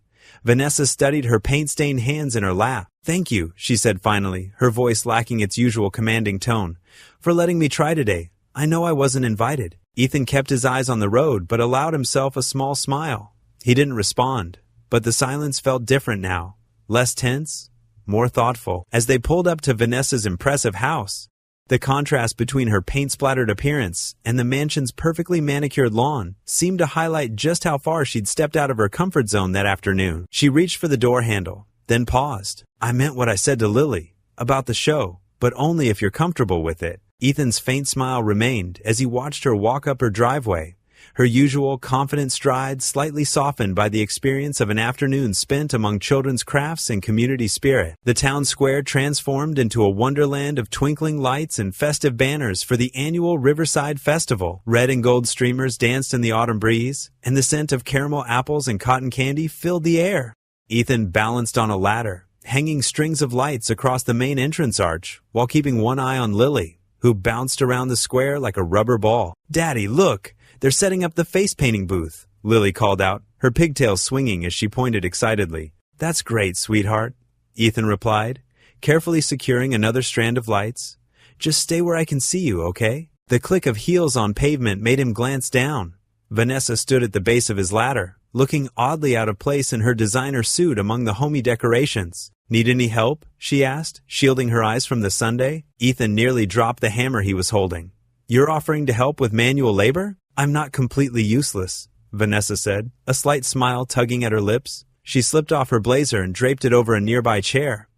Vanessa studied her paint-stained hands in her lap. "Thank you," she said finally, her voice lacking its usual commanding tone, "for letting me try today. I know I wasn't invited." Ethan kept his eyes on the road but allowed himself a small smile. He didn't respond, but the silence felt different now. Less tense, more thoughtful. As they pulled up to Vanessa's impressive house, the contrast between her paint-splattered appearance and the mansion's perfectly manicured lawn seemed to highlight just how far she'd stepped out of her comfort zone that afternoon. She reached for the door handle, then paused. "I meant what I said to Lily about the show, but only if you're comfortable with it." Ethan's faint smile remained as he watched her walk up her driveway, her usual confident stride slightly softened by the experience of an afternoon spent among children's crafts and community spirit. The town square transformed into a wonderland of twinkling lights and festive banners for the annual Riverside Festival. Red and gold streamers danced in the autumn breeze, and the scent of caramel apples and cotton candy filled the air. Ethan balanced on a ladder, hanging strings of lights across the main entrance arch, while keeping one eye on Lily, who bounced around the square like a rubber ball. "Daddy, look! They're setting up the face-painting booth," Lily called out, her pigtails swinging as she pointed excitedly. "That's great, sweetheart," Ethan replied, carefully securing another strand of lights. "Just stay where I can see you, okay?" The click of heels on pavement made him glance down. Vanessa stood at the base of his ladder, looking oddly out of place in her designer suit among the homey decorations. "Need any help?" she asked, shielding her eyes from the sundae. Ethan nearly dropped the hammer he was holding. "You're offering to help with manual labor?" "I'm not completely useless," Vanessa said, a slight smile tugging at her lips. She slipped off her blazer and draped it over a nearby chair.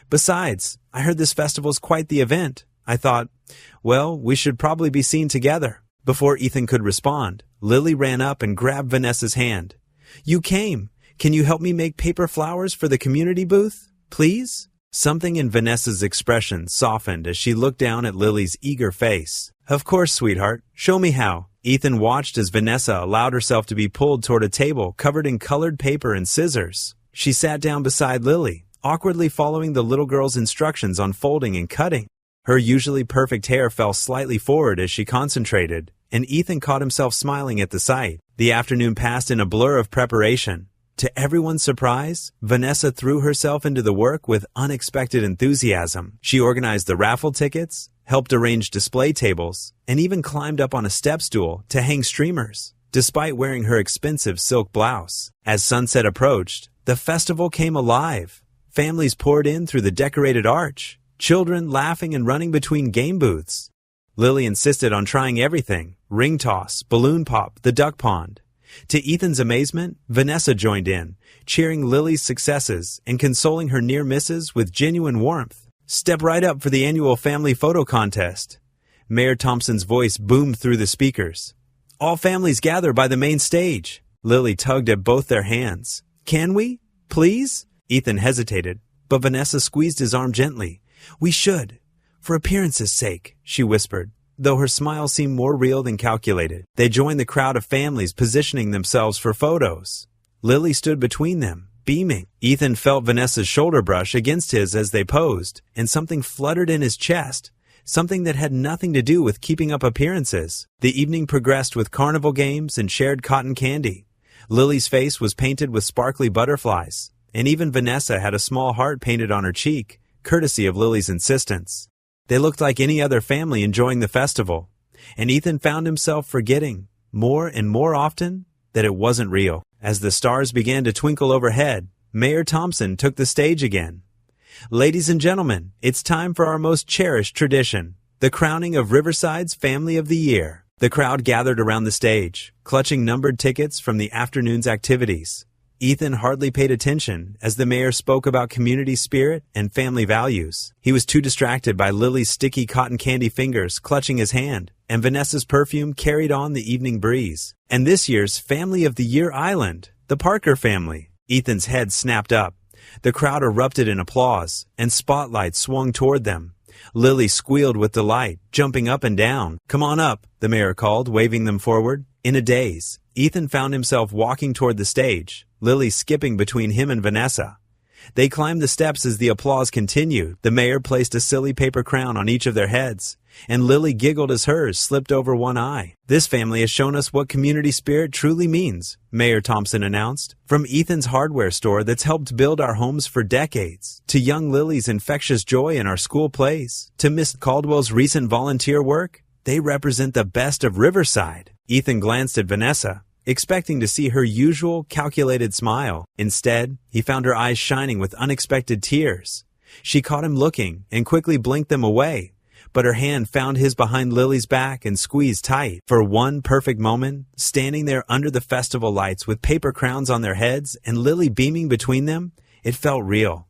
"Besides, I heard this festival's quite the event. I thought, well, we should probably be seen together." Before Ethan could respond, Lily ran up and grabbed Vanessa's hand. "You came. Can you help me make paper flowers for the community booth, please?" Something in Vanessa's expression softened as she looked down at Lily's eager face. "Of course, sweetheart. Show me how." Ethan watched as Vanessa allowed herself to be pulled toward a table covered in colored paper and scissors. She sat down beside Lily, awkwardly following the little girl's instructions on folding and cutting. Her usually perfect hair fell slightly forward as she concentrated, and Ethan caught himself smiling at the sight. The afternoon passed in a blur of preparation. To everyone's surprise, Vanessa threw herself into the work with unexpected enthusiasm. She organized the raffle tickets, helped arrange display tables, and even climbed up on a step stool to hang streamers, despite wearing her expensive silk blouse. As sunset approached, the festival came alive. Families poured in through the decorated arch, children laughing and running between game booths. Lily insisted on trying everything: ring toss, balloon pop, the duck pond. To Ethan's amazement, Vanessa joined in, cheering Lily's successes and consoling her near misses with genuine warmth. "Step right up for the annual family photo contest." Mayor Thompson's voice boomed through the speakers. "All families gather by the main stage." Lily tugged at both their hands. "Can we? Please?" Ethan hesitated, but Vanessa squeezed his arm gently. "We should. For appearance's sake," she whispered, though her smile seemed more real than calculated. They joined the crowd of families positioning themselves for photos. Lily stood between them, beaming. Ethan felt Vanessa's shoulder brush against his as they posed, and something fluttered in his chest, something that had nothing to do with keeping up appearances. The evening progressed with carnival games and shared cotton candy. Lily's face was painted with sparkly butterflies, and even Vanessa had a small heart painted on her cheek, courtesy of Lily's insistence. They looked like any other family enjoying the festival, and Ethan found himself forgetting, more and more often, that it wasn't real. As the stars began to twinkle overhead, Mayor Thompson took the stage again. "Ladies and gentlemen, it's time for our most cherished tradition, the crowning of Riverside's Family of the Year." The crowd gathered around the stage, clutching numbered tickets from the afternoon's activities. Ethan hardly paid attention as the mayor spoke about community spirit and family values. He was too distracted by Lily's sticky cotton candy fingers clutching his hand, and Vanessa's perfume carried on the evening breeze. And this year's Family of the Year island, the Parker family. Ethan's head snapped up. The crowd erupted in applause, and spotlights swung toward them. Lily squealed with delight, jumping up and down. "Come on up," the mayor called, waving them forward. In a daze, Ethan found himself walking toward the stage, Lily skipping between him and Vanessa. They climbed the steps as the applause continued. The mayor placed a silly paper crown on each of their heads, and Lily giggled as hers slipped over one eye. "This family has shown us what community spirit truly means," Mayor Thompson announced. "From Ethan's hardware store that's helped build our homes for decades, to young Lily's infectious joy in our school plays, to Miss Caldwell's recent volunteer work, they represent the best of Riverside." Ethan glanced at Vanessa, expecting to see her usual calculated smile. Instead, he found her eyes shining with unexpected tears. She caught him looking and quickly blinked them away, but her hand found his behind Lily's back and squeezed tight. For one perfect moment, standing there under the festival lights with paper crowns on their heads and Lily beaming between them, it felt real.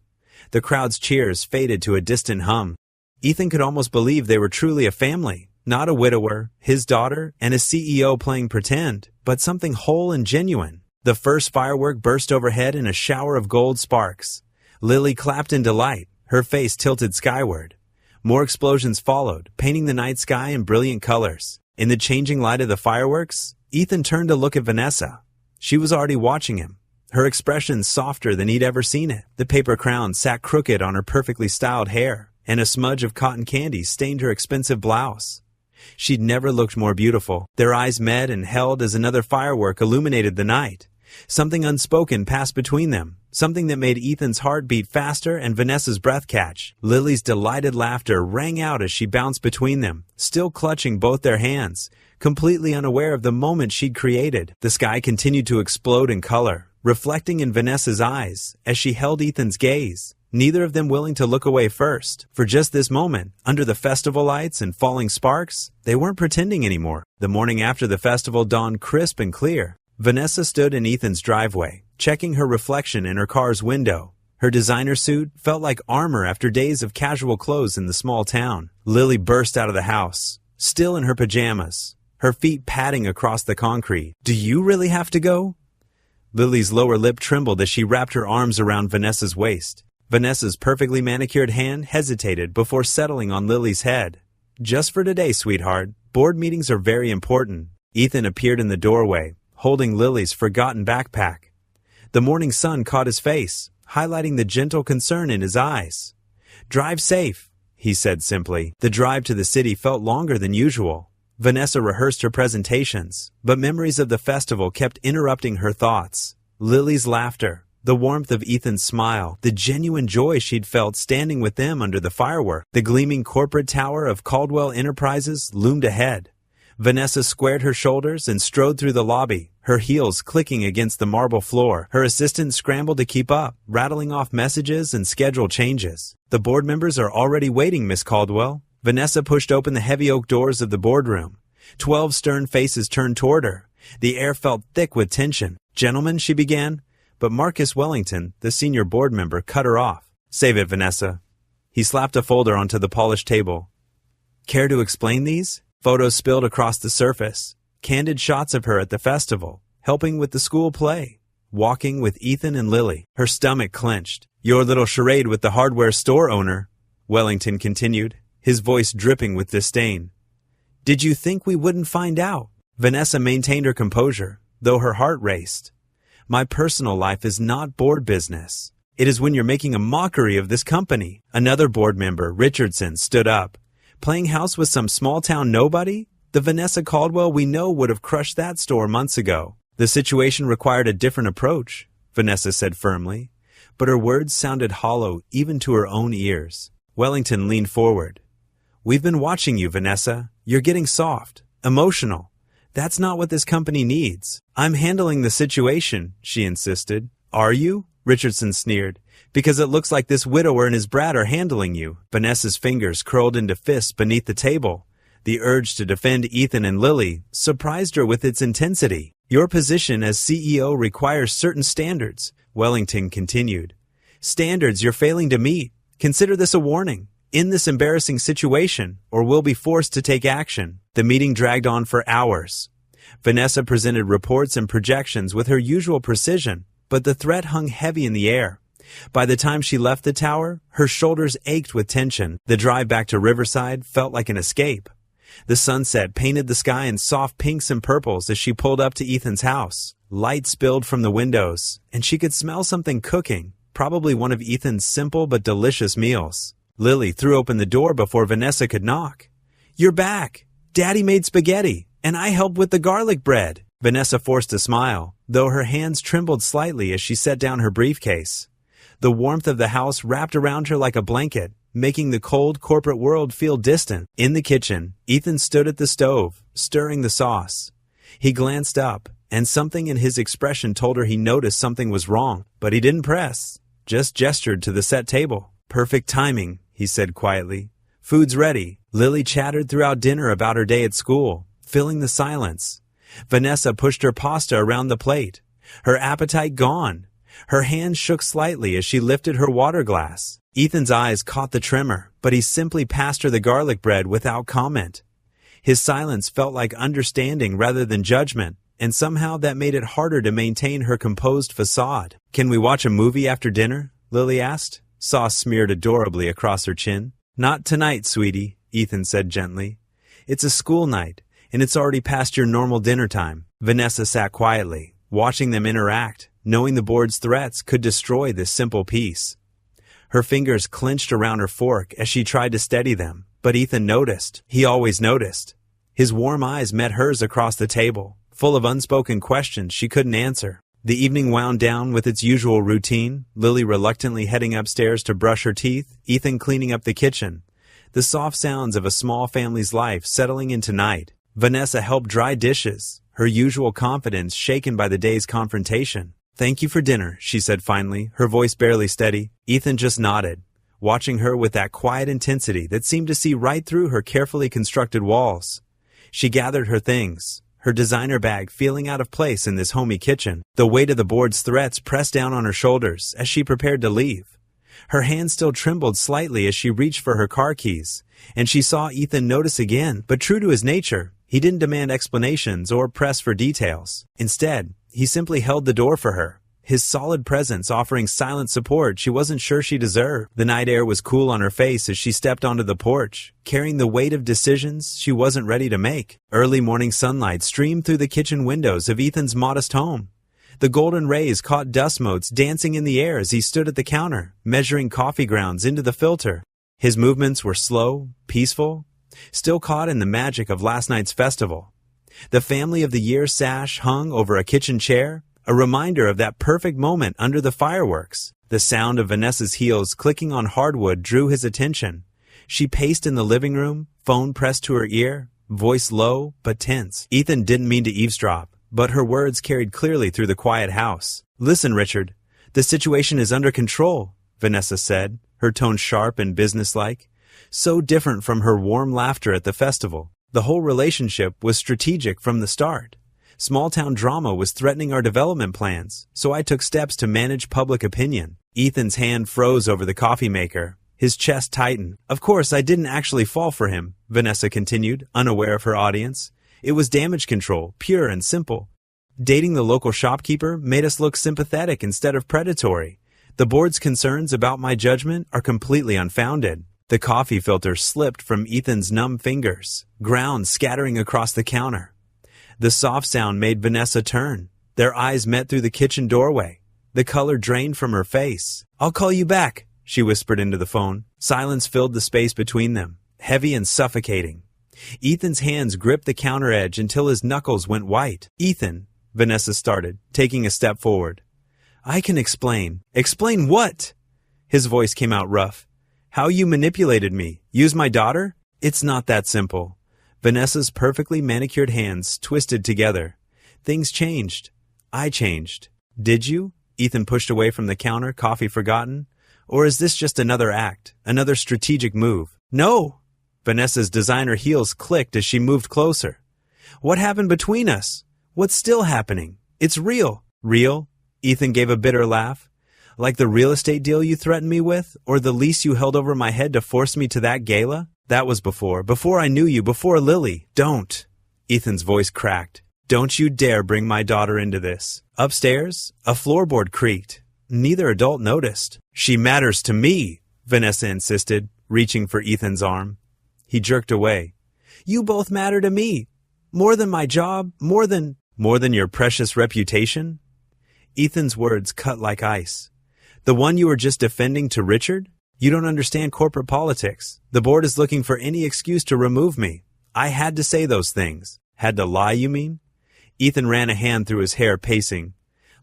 The crowd's cheers faded to a distant hum. Ethan could almost believe they were truly a family. Not a widower, his daughter, and a CEO playing pretend, but something whole and genuine. The first firework burst overhead in a shower of gold sparks. Lily clapped in delight, her face tilted skyward. More explosions followed, painting the night sky in brilliant colors. In the changing light of the fireworks, Ethan turned to look at Vanessa. She was already watching him, her expression softer than he'd ever seen it. The paper crown sat crooked on her perfectly styled hair, and a smudge of cotton candy stained her expensive blouse. She'd never looked more beautiful. Their eyes met and held as another firework illuminated the night. Something unspoken passed between them, something that made Ethan's heart beat faster and Vanessa's breath catch. Lily's delighted laughter rang out as she bounced between them, still clutching both their hands, completely unaware of the moment she'd created. The sky continued to explode in color, reflecting in Vanessa's eyes as she held Ethan's gaze, neither of them willing to look away first. For just this moment, under the festival lights and falling sparks, they weren't pretending anymore. The morning after the festival dawned crisp and clear. Vanessa stood in Ethan's driveway, checking her reflection in her car's window. Her designer suit felt like armor after days of casual clothes in the small town. Lily burst out of the house, still in her pajamas, her feet padding across the concrete. "Do you really have to go?" Lily's lower lip trembled as she wrapped her arms around Vanessa's waist. Vanessa's perfectly manicured hand hesitated before settling on Lily's head. "Just for today, sweetheart. Board meetings are very important." Ethan appeared in the doorway, holding Lily's forgotten backpack. The morning sun caught his face, highlighting the gentle concern in his eyes. "Drive safe. he said simply. The drive to the city felt longer than usual. Vanessa rehearsed her presentations, but memories of the festival kept interrupting her thoughts. Lily's laughter, the warmth of Ethan's smile, the genuine joy she'd felt standing with them under the firework. The gleaming corporate tower of Caldwell Enterprises loomed ahead. Vanessa squared her shoulders and strode through the lobby, her heels clicking against the marble floor. Her assistant scrambled to keep up, rattling off messages and schedule changes. "The board members are already waiting, Miss Caldwell." Vanessa pushed open the heavy oak doors of the boardroom. 12 stern faces turned toward her. The air felt thick with tension. "Gentlemen," she began, but Marcus Wellington, the senior board member, cut her off. "Save it, Vanessa." He slapped a folder onto the polished table. "Care to explain these?" Photos spilled across the surface. Candid shots of her at the festival, helping with the school play, walking with Ethan and Lily. Her stomach clenched. "Your little charade with the hardware store owner," Wellington continued, his voice dripping with disdain. "Did you think we wouldn't find out?" Vanessa maintained her composure, though her heart raced. "My personal life is not board business. It is when you're making a mockery of this company." Another board member, Richardson, stood up. "Playing house with some small-town nobody? The Vanessa Caldwell we know would have crushed that store months ago." "The situation required a different approach," Vanessa said firmly, but her words sounded hollow even to her own ears. Wellington leaned forward. "We've been watching you, Vanessa. You're getting soft, emotional. That's not what this company needs." "I'm handling the situation," she insisted. "Are you?" Richardson sneered. "Because it looks like this widower and his brat are handling you." Vanessa's fingers curled into fists beneath the table. The urge to defend Ethan and Lily surprised her with its intensity. "Your position as CEO requires certain standards," Wellington continued. "Standards you're failing to meet. Consider this a warning. End this embarrassing situation, or we'll be forced to take action." The meeting dragged on for hours. Vanessa presented reports and projections with her usual precision, but the threat hung heavy in the air. By the time she left the tower, her shoulders ached with tension. The drive back to Riverside felt like an escape. The sunset painted the sky in soft pinks and purples as she pulled up to Ethan's house. Light spilled from the windows, and she could smell something cooking, probably one of Ethan's simple but delicious meals. Lily threw open the door before Vanessa could knock. "You're back. Daddy made spaghetti, and I helped with the garlic bread." Vanessa forced a smile, though her hands trembled slightly as she set down her briefcase. The warmth of the house wrapped around her like a blanket, making the cold corporate world feel distant. In the kitchen, Ethan stood at the stove, stirring the sauce. He glanced up, and something in his expression told her he noticed something was wrong, but he didn't press, just gestured to the set table. "Perfect timing," he said quietly. "Food's ready." Lily chattered throughout dinner about her day at school, filling the silence. Vanessa pushed her pasta around the plate, her appetite gone. Her hand shook slightly as she lifted her water glass. Ethan's eyes caught the tremor, but he simply passed her the garlic bread without comment. His silence felt like understanding rather than judgment, and somehow that made it harder to maintain her composed facade. "Can we watch a movie after dinner?" Lily asked, sauce smeared adorably across her chin. "Not tonight, sweetie," Ethan said gently. "It's a school night, and it's already past your normal dinner time." Vanessa sat quietly, watching them interact, knowing the board's threats could destroy this simple peace. Her fingers clenched around her fork as she tried to steady them, but Ethan noticed. He always noticed. His warm eyes met hers across the table, full of unspoken questions she couldn't answer. The evening wound down with its usual routine, Lily reluctantly heading upstairs to brush her teeth, Ethan cleaning up the kitchen. The soft sounds of a small family's life settling into night. Vanessa helped dry dishes, her usual confidence shaken by the day's confrontation. "Thank you for dinner," she said finally, her voice barely steady. Ethan just nodded, watching her with that quiet intensity that seemed to see right through her carefully constructed walls. She gathered her things, her designer bag feeling out of place in this homey kitchen. The weight of the board's threats pressed down on her shoulders as she prepared to leave. Her hand still trembled slightly as she reached for her car keys, and she saw Ethan notice again, but true to his nature, he didn't demand explanations or press for details. Instead, he simply held the door for her, his solid presence offering silent support she wasn't sure she deserved. The night air was cool on her face as she stepped onto the porch, carrying the weight of decisions she wasn't ready to make. Early morning sunlight streamed through the kitchen windows of Ethan's modest home. The golden rays caught dust motes dancing in the air as he stood at the counter, measuring coffee grounds into the filter. His movements were slow, peaceful, still caught in the magic of last night's festival. The Family of the Year sash hung over a kitchen chair, a reminder of that perfect moment under the fireworks. The sound of Vanessa's heels clicking on hardwood drew his attention. She paced in the living room, phone pressed to her ear, voice low but tense. Ethan didn't mean to eavesdrop, but her words carried clearly through the quiet house. "Listen, Richard, the situation is under control," Vanessa said, her tone sharp and businesslike, so different from her warm laughter at the festival. The whole relationship was strategic from the start. Small-town drama was threatening our development plans, so I took steps to manage public opinion. Ethan's hand froze over the coffee maker. His chest tightened. "Of course, I didn't actually fall for him," Vanessa continued, unaware of her audience. "It was damage control, pure and simple. Dating the local shopkeeper made us look sympathetic instead of predatory. The board's concerns about my judgment are completely unfounded." The coffee filter slipped from Ethan's numb fingers, ground scattering across the counter. The soft sound made Vanessa turn. Their eyes met through the kitchen doorway. The color drained from her face. "I'll call you back," she whispered into the phone. Silence filled the space between them, heavy and suffocating. Ethan's hands gripped the counter edge until his knuckles went white. "Ethan," Vanessa started, taking a step forward. "I can explain." "Explain what?" His voice came out rough. "How you manipulated me. Use my daughter? It's not that simple." Vanessa's perfectly manicured hands twisted together. "Things changed. I changed." "Did you?" Ethan pushed away from the counter, coffee forgotten. "Or is this just another act, another strategic move?" "No!" Vanessa's designer heels clicked as she moved closer. "What happened between us? What's still happening? It's real." "Real?" Ethan gave a bitter laugh. "Like the real estate deal you threatened me with, or the lease you held over my head to force me to that gala? That was before I knew you, before Lily." "Don't." Ethan's voice cracked. "Don't you dare bring my daughter into this." Upstairs, a floorboard creaked. Neither adult noticed. "She matters to me," Vanessa insisted, reaching for Ethan's arm. He jerked away. "You both matter to me. More than my job, more than your precious reputation." Ethan's words cut like ice. "The one you were just defending to Richard? You don't understand corporate politics. The board is looking for any excuse to remove me. I had to say those things." "Had to lie, you mean?" Ethan ran a hand through his hair, pacing.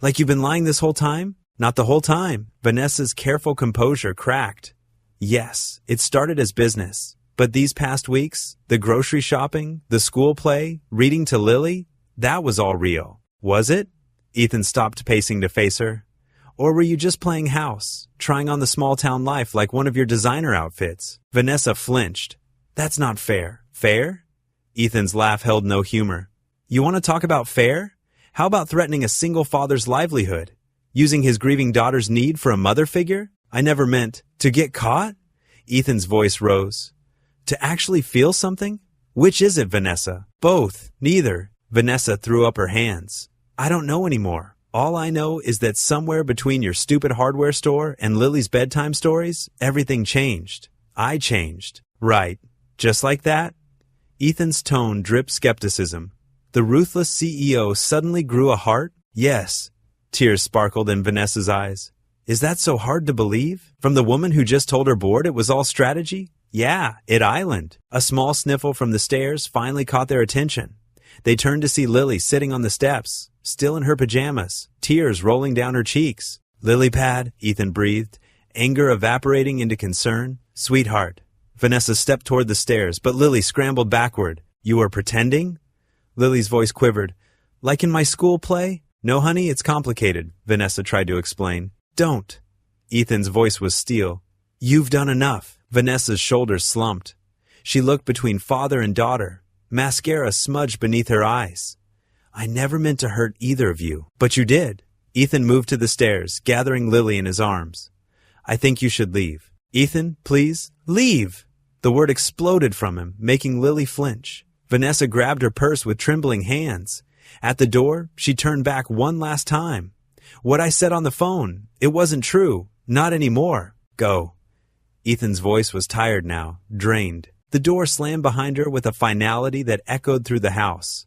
"Like you've been lying this whole time?" "Not the whole time." Vanessa's careful composure cracked. "Yes, it started as business. But these past weeks, the grocery shopping, the school play, reading to Lily, that was all real." "Was it?" Ethan stopped pacing to face her. "Or were you just playing house, trying on the small-town life like one of your designer outfits?" Vanessa flinched. "That's not fair." "Fair?" Ethan's laugh held no humor. "You want to talk about fair? How about threatening a single father's livelihood? Using his grieving daughter's need for a mother figure? I never meant to get caught." Ethan's voice rose. "To actually feel something? Which is it, Vanessa?" "Both. Neither." Vanessa threw up her hands. "I don't know anymore. All I know is that somewhere between your stupid hardware store and Lily's bedtime stories, everything changed. I changed." "Right. Just like that?" Ethan's tone dripped skepticism. The ruthless CEO suddenly grew a heart? "Yes." Tears sparkled in Vanessa's eyes. "Is that so hard to believe? From the woman who just told her board it was all strategy?" "Yeah, at Island." A small sniffle from the stairs finally caught their attention. They turned to see Lily sitting on the steps, still in her pajamas, tears rolling down her cheeks. "Lily pad," Ethan breathed, anger evaporating into concern. "Sweetheart." Vanessa stepped toward the stairs, but Lily scrambled backward. "You are pretending?" Lily's voice quivered. "Like in my school play?" "No, honey, it's complicated," Vanessa tried to explain. "Don't." Ethan's voice was steel. "You've done enough." Vanessa's shoulders slumped. She looked between father and daughter, mascara smudged beneath her eyes. "I never meant to hurt either of you." "But you did." Ethan moved to the stairs, gathering Lily in his arms. "I think you should leave." "Ethan, please, leave!" The word exploded from him, making Lily flinch. Vanessa grabbed her purse with trembling hands. At the door, she turned back one last time. "What I said on the phone, it wasn't true. Not anymore. Go." Ethan's voice was tired now, drained. The door slammed behind her with a finality that echoed through the house.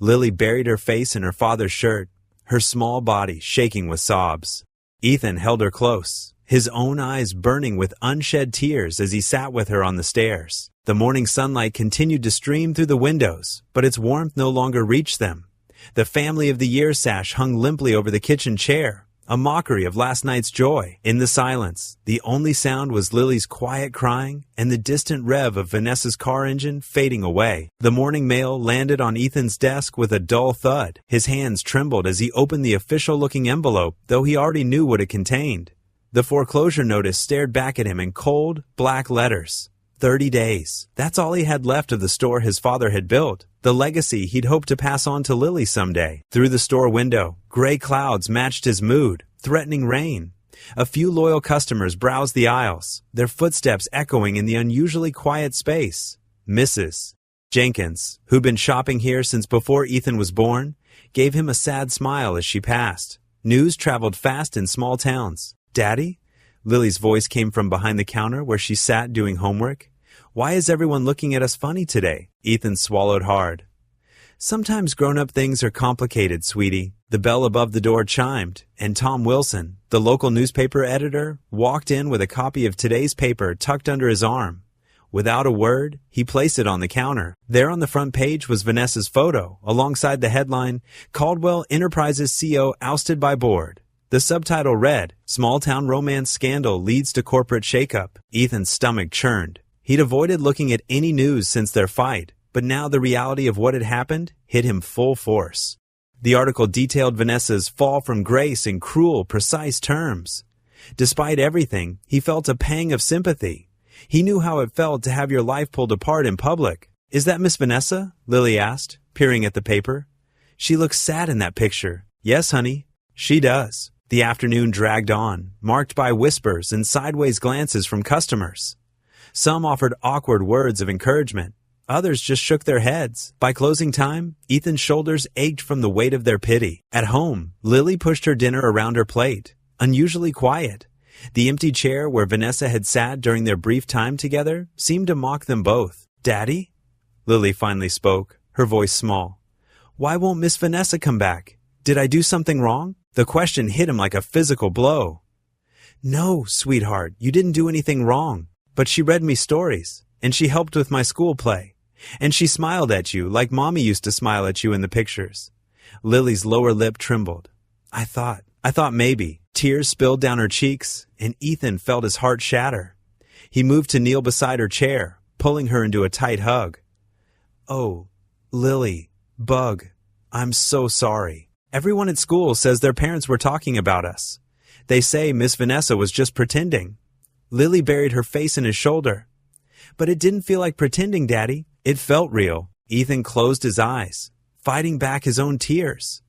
Lily buried her face in her father's shirt, her small body shaking with sobs. Ethan held her close, his own eyes burning with unshed tears as he sat with her on the stairs. The morning sunlight continued to stream through the windows, but its warmth no longer reached them. The Family of the Year sash hung limply over the kitchen chair, a mockery of last night's joy. In the silence, the only sound was Lily's quiet crying and the distant rev of Vanessa's car engine fading away. The morning mail landed on Ethan's desk with a dull thud. His hands trembled as he opened the official-looking envelope, though he already knew what it contained. The foreclosure notice stared back at him in cold, black letters. 30 days. That's all he had left of the store his father had built, the legacy he'd hoped to pass on to Lily someday. Through the store window, gray clouds matched his mood, threatening rain. A few loyal customers browsed the aisles, their footsteps echoing in the unusually quiet space. Mrs. Jenkins, who'd been shopping here since before Ethan was born, gave him a sad smile as she passed. News traveled fast in small towns. "Daddy?" Lily's voice came from behind the counter where she sat doing homework. "Why is everyone looking at us funny today?" Ethan swallowed hard. "Sometimes grown-up things are complicated, sweetie." The bell above the door chimed, and Tom Wilson, the local newspaper editor, walked in with a copy of today's paper tucked under his arm. Without a word, he placed it on the counter. There on the front page was Vanessa's photo, alongside the headline, "Caldwell Enterprises CEO ousted by board." The subtitle read, "Small-town romance scandal leads to corporate shakeup." Ethan's stomach churned. He'd avoided looking at any news since their fight, but now the reality of what had happened hit him full force. The article detailed Vanessa's fall from grace in cruel, precise terms. Despite everything, he felt a pang of sympathy. He knew how it felt to have your life pulled apart in public. "Is that Miss Vanessa?" Lily asked, peering at the paper. "She looks sad in that picture." "Yes, honey, she does." The afternoon dragged on, marked by whispers and sideways glances from customers. Some offered awkward words of encouragement. Others just shook their heads. By closing time, Ethan's shoulders ached from the weight of their pity. At home, Lily pushed her dinner around her plate, unusually quiet. The empty chair where Vanessa had sat during their brief time together seemed to mock them both. "Daddy?" Lily finally spoke, her voice small. "Why won't Miss Vanessa come back? Did I do something wrong?" The question hit him like a physical blow. "No, sweetheart, you didn't do anything wrong. But she read me stories, and she helped with my school play. And she smiled at you like Mommy used to smile at you in the pictures." Lily's lower lip trembled. I thought maybe." Tears spilled down her cheeks, and Ethan felt his heart shatter. He moved to kneel beside her chair, pulling her into a tight hug. "Oh, Lily, Bug, I'm so sorry. Everyone at school says their parents were talking about us. They say Miss Vanessa was just pretending." Lily buried her face in his shoulder. "But it didn't feel like pretending, Daddy. It felt real." Ethan closed his eyes, fighting back his own tears.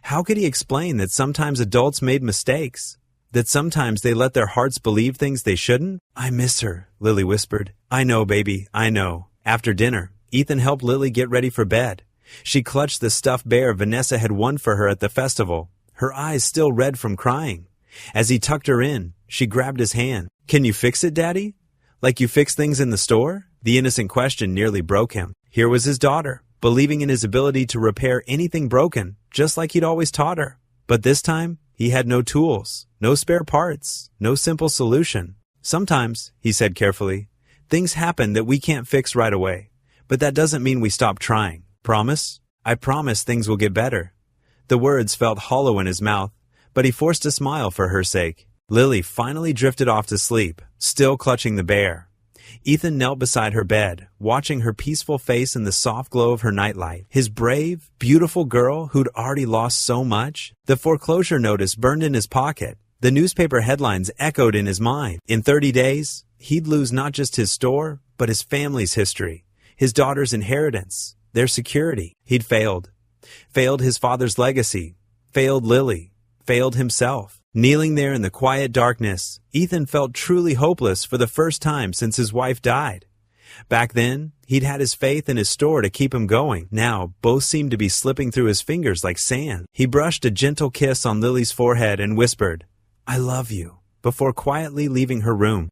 How could he explain that sometimes adults made mistakes? That sometimes they let their hearts believe things they shouldn't? "I miss her," Lily whispered. "I know, baby, I know." After dinner, Ethan helped Lily get ready for bed. She clutched the stuffed bear Vanessa had won for her at the festival, her eyes still red from crying. As he tucked her in, she grabbed his hand. "Can you fix it, Daddy? Like you fix things in the store?" The innocent question nearly broke him. Here was his daughter, believing in his ability to repair anything broken, just like he'd always taught her. But this time, he had no tools, no spare parts, no simple solution. "Sometimes," he said carefully, "things happen that we can't fix right away. But that doesn't mean we stop trying. Promise? I promise things will get better." The words felt hollow in his mouth, but he forced a smile for her sake. Lily finally drifted off to sleep, still clutching the bear. Ethan knelt beside her bed, watching her peaceful face in the soft glow of her nightlight. His brave, beautiful girl who'd already lost so much. The foreclosure notice burned in his pocket. The newspaper headlines echoed in his mind. In 30 days, he'd lose not just his store, but his family's history, his daughter's inheritance, their security. He'd failed. Failed his father's legacy. Failed Lily. Failed himself. Kneeling there in the quiet darkness, Ethan felt truly hopeless for the first time since his wife died. Back then, he'd had his faith in his store to keep him going. Now, both seemed to be slipping through his fingers like sand. He brushed a gentle kiss on Lily's forehead and whispered, "I love you," before quietly leaving her room.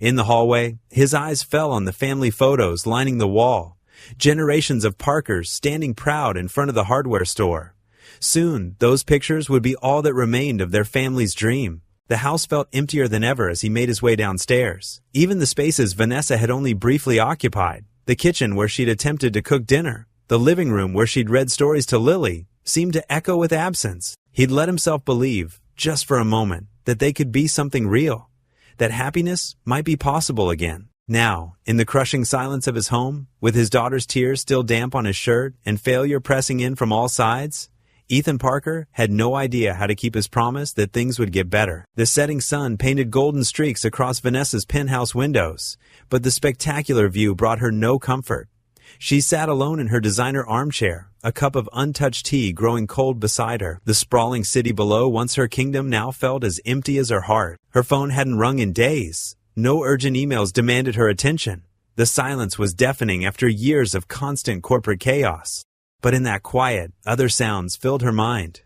In the hallway, his eyes fell on the family photos lining the wall. Generations of Parkers standing proud in front of the hardware store. Soon, those pictures would be all that remained of their family's dream. The house felt emptier than ever as he made his way downstairs. Even the spaces Vanessa had only briefly occupied, the kitchen where she'd attempted to cook dinner, the living room where she'd read stories to Lily, seemed to echo with absence. He'd let himself believe, just for a moment, that they could be something real, that happiness might be possible again. Now, in the crushing silence of his home, with his daughter's tears still damp on his shirt and failure pressing in from all sides, Ethan Parker had no idea how to keep his promise that things would get better. The setting sun painted golden streaks across Vanessa's penthouse windows, but the spectacular view brought her no comfort. She sat alone in her designer armchair, a cup of untouched tea growing cold beside her. The sprawling city below, once her kingdom, now felt as empty as her heart. Her phone hadn't rung in days. No urgent emails demanded her attention. The silence was deafening after years of constant corporate chaos. But in that quiet, other sounds filled her mind.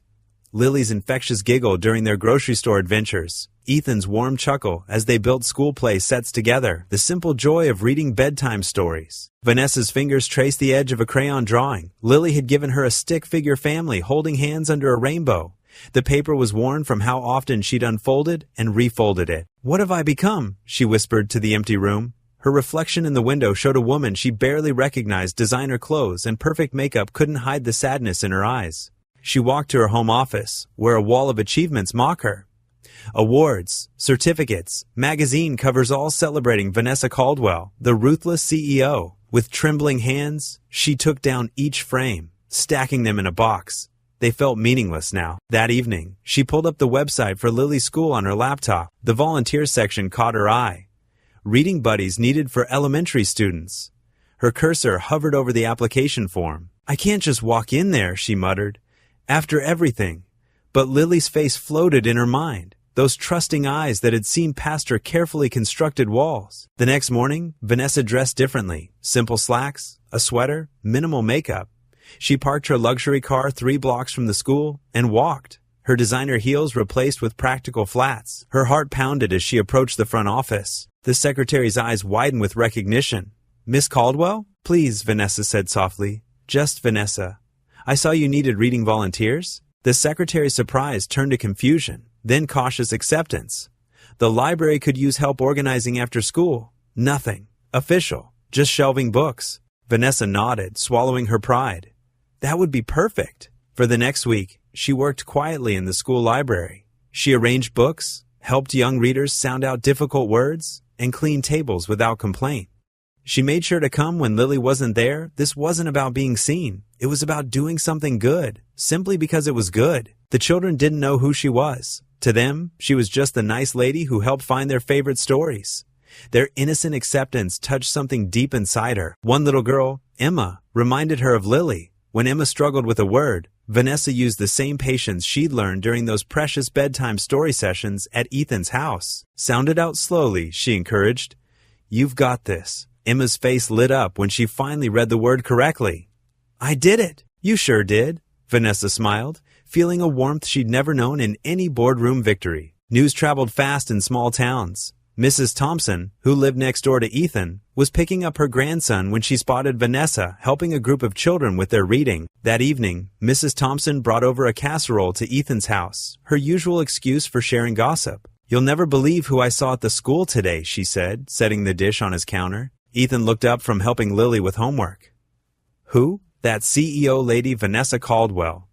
Lily's infectious giggle during their grocery store adventures, Ethan's warm chuckle as they built school play sets together, the simple joy of reading bedtime stories. Vanessa's fingers traced the edge of a crayon drawing. Lily had given her a stick figure family holding hands under a rainbow. The paper was worn from how often she'd unfolded and refolded it. "What have I become?" she whispered to the empty room. Her reflection in the window showed a woman she barely recognized. Designer clothes and perfect makeup couldn't hide the sadness in her eyes. She walked to her home office, where a wall of achievements mocked her. Awards, certificates, magazine covers all celebrating Vanessa Caldwell, the ruthless CEO. With trembling hands, she took down each frame, stacking them in a box. They felt meaningless now. That evening, she pulled up the website for Lily's school on her laptop. The volunteer section caught her eye. Reading buddies needed for elementary students. Her cursor hovered over the application form. "I can't just walk in there," she muttered. "After everything." But Lily's face floated in her mind, those trusting eyes that had seen past her carefully constructed walls. The next morning, Vanessa dressed differently. Simple slacks, a sweater, minimal makeup. She parked her luxury car 3 blocks from the school and walked, her designer heels replaced with practical flats. Her heart pounded as she approached the front office. The secretary's eyes widened with recognition. "Miss Caldwell?" "Please," Vanessa said softly. "Just Vanessa. I saw you needed reading volunteers." The secretary's surprise turned to confusion, then cautious acceptance. The library could use help organizing after school. Nothing official, just shelving books. Vanessa nodded, swallowing her pride. That would be perfect. For the next week, she worked quietly in the school library. She arranged books, helped young readers sound out difficult words, and cleaned tables without complaint. She made sure to come when Lily wasn't there. This wasn't about being seen. It was about doing something good, simply because it was good. The children didn't know who she was. To them, she was just the nice lady who helped find their favorite stories. Their innocent acceptance touched something deep inside her. One little girl, Emma, reminded her of Lily. When Emma struggled with a word, Vanessa used the same patience she'd learned during those precious bedtime story sessions at Ethan's house. "Sound it out slowly," she encouraged. "You've got this." Emma's face lit up when she finally read the word correctly. "I did it." "You sure did," Vanessa smiled, feeling a warmth she'd never known in any boardroom victory. News traveled fast in small towns. Mrs. Thompson, who lived next door to Ethan, was picking up her grandson when she spotted Vanessa helping a group of children with their reading. That evening, Mrs. Thompson brought over a casserole to Ethan's house, her usual excuse for sharing gossip. "You'll never believe who I saw at the school today," she said, setting the dish on his counter. Ethan looked up from helping Lily with homework. "Who?" "That CEO lady, Vanessa Caldwell."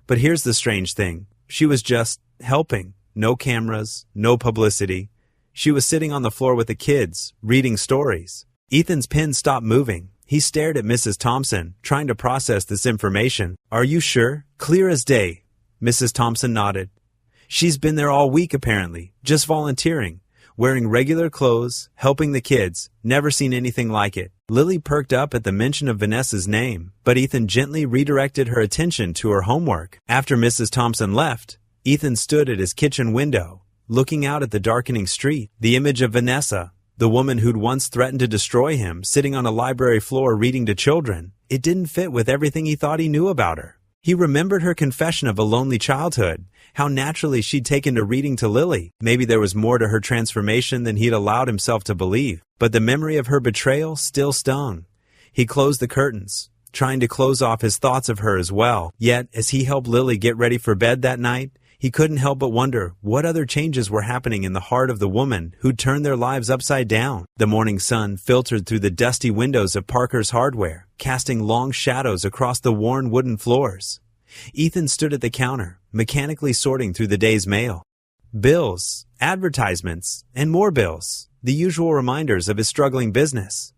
But here's the strange thing. She was just helping. No cameras, no publicity. She was sitting on the floor with the kids, reading stories. Ethan's pen stopped moving. He stared at Mrs. Thompson, trying to process this information. "Are you sure?" "Clear as day." Mrs. Thompson nodded. "She's been there all week apparently, just volunteering, wearing regular clothes, helping the kids. Never seen anything like it." Lily perked up at the mention of Vanessa's name, but Ethan gently redirected her attention to her homework. After Mrs. Thompson left, Ethan stood at his kitchen window, looking out at the darkening street. The image of Vanessa, the woman who'd once threatened to destroy him, sitting on a library floor reading to children, it didn't fit with everything he thought he knew about her. He remembered her confession of a lonely childhood, how naturally she'd taken to reading to Lily. Maybe there was more to her transformation than he'd allowed himself to believe, but the memory of her betrayal still stung. He closed the curtains, trying to close off his thoughts of her as well. Yet, as he helped Lily get ready for bed that night, He couldn't help but wonder what other changes were happening in the heart of the woman who'd turned their lives upside down. The morning sun filtered through the dusty windows of Parker's Hardware, casting long shadows across the worn wooden floors. Ethan stood at the counter, mechanically sorting through the day's mail. Bills, advertisements, and more bills, the usual reminders of his struggling business.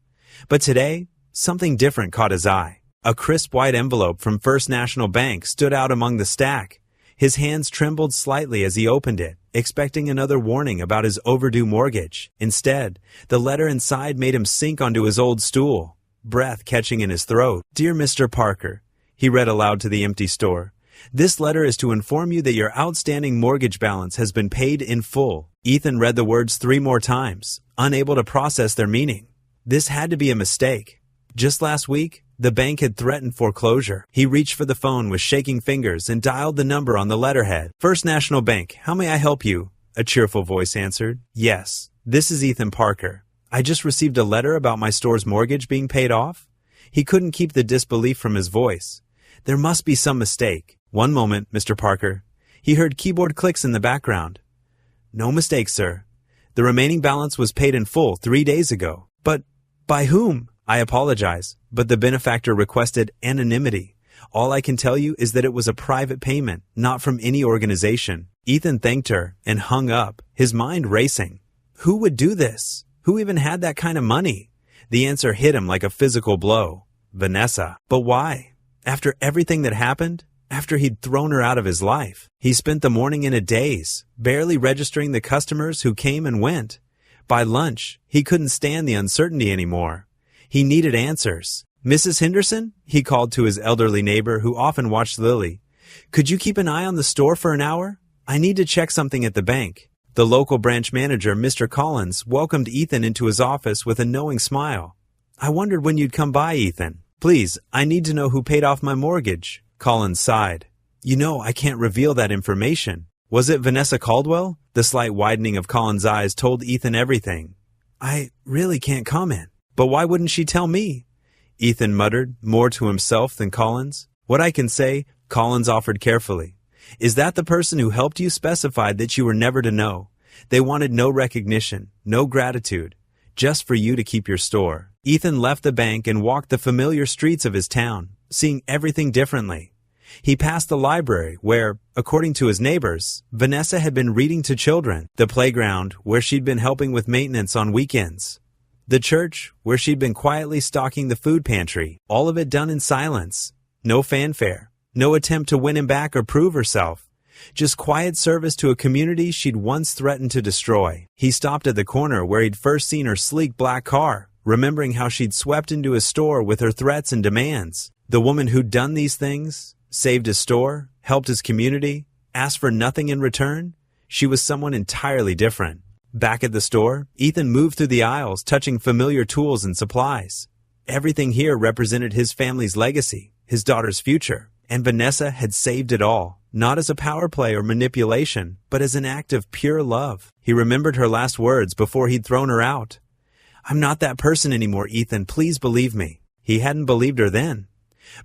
But today, something different caught his eye. A crisp white envelope from First National Bank stood out among the stack. His hands trembled slightly as he opened it, expecting another warning about his overdue mortgage. Instead, the letter inside made him sink onto his old stool, breath catching in his throat. "Dear Mr. Parker," he read aloud to the empty store, "this letter is to inform you that your outstanding mortgage balance has been paid in full." Ethan read the words 3 more times, unable to process their meaning. This had to be a mistake. Just last week, the bank had threatened foreclosure. He reached for the phone with shaking fingers and dialed the number on the letterhead. "First National Bank, how may I help you?" a cheerful voice answered. "Yes, this is Ethan Parker. I just received a letter about my store's mortgage being paid off." He couldn't keep the disbelief from his voice. There must be some mistake. "One moment, Mr. Parker." He heard keyboard clicks in the background. "No mistake, sir. The remaining balance was paid in full 3 days ago." "But by whom?" "I apologize, but the benefactor requested anonymity. All I can tell you is that it was a private payment, not from any organization." Ethan thanked her and hung up, his mind racing. Who would do this? Who even had that kind of money? The answer hit him like a physical blow. Vanessa. But why? After everything that happened? After he'd thrown her out of his life? He spent the morning in a daze, barely registering the customers who came and went. By lunch, he couldn't stand the uncertainty anymore. He needed answers. "Mrs. Henderson?" he called to his elderly neighbor who often watched Lily. "Could you keep an eye on the store for an hour? I need to check something at the bank." The local branch manager, Mr. Collins, welcomed Ethan into his office with a knowing smile. "I wondered when you'd come by, Ethan. Please, I need to know who paid off my mortgage." Collins sighed. "You know, I can't reveal that information." Was it Vanessa Caldwell? The slight widening of Collins' eyes told Ethan everything. "I really can't comment." "But why wouldn't she tell me?" Ethan muttered, more to himself than Collins. "What I can say," Collins offered carefully, "is that the person who helped you specified that you were never to know. They wanted no recognition, no gratitude, just for you to keep your store." Ethan left the bank and walked the familiar streets of his town, seeing everything differently. He passed the library where, according to his neighbors, Vanessa had been reading to children, the playground where she'd been helping with maintenance on weekends, the church where she'd been quietly stocking the food pantry, all of it done in silence. No fanfare, no attempt to win him back or prove herself. Just quiet service to a community she'd once threatened to destroy. He stopped at the corner where he'd first seen her sleek black car, remembering how she'd swept into his store with her threats and demands. The woman who'd done these things, saved his store, helped his community, asked for nothing in return, she was someone entirely different. Back at the store, Ethan moved through the aisles, touching familiar tools and supplies. Everything here represented his family's legacy, his daughter's future, and Vanessa had saved it all, not as a power play or manipulation, but as an act of pure love. He remembered her last words before he'd thrown her out. "I'm not that person anymore, Ethan, please believe me." He hadn't believed her then.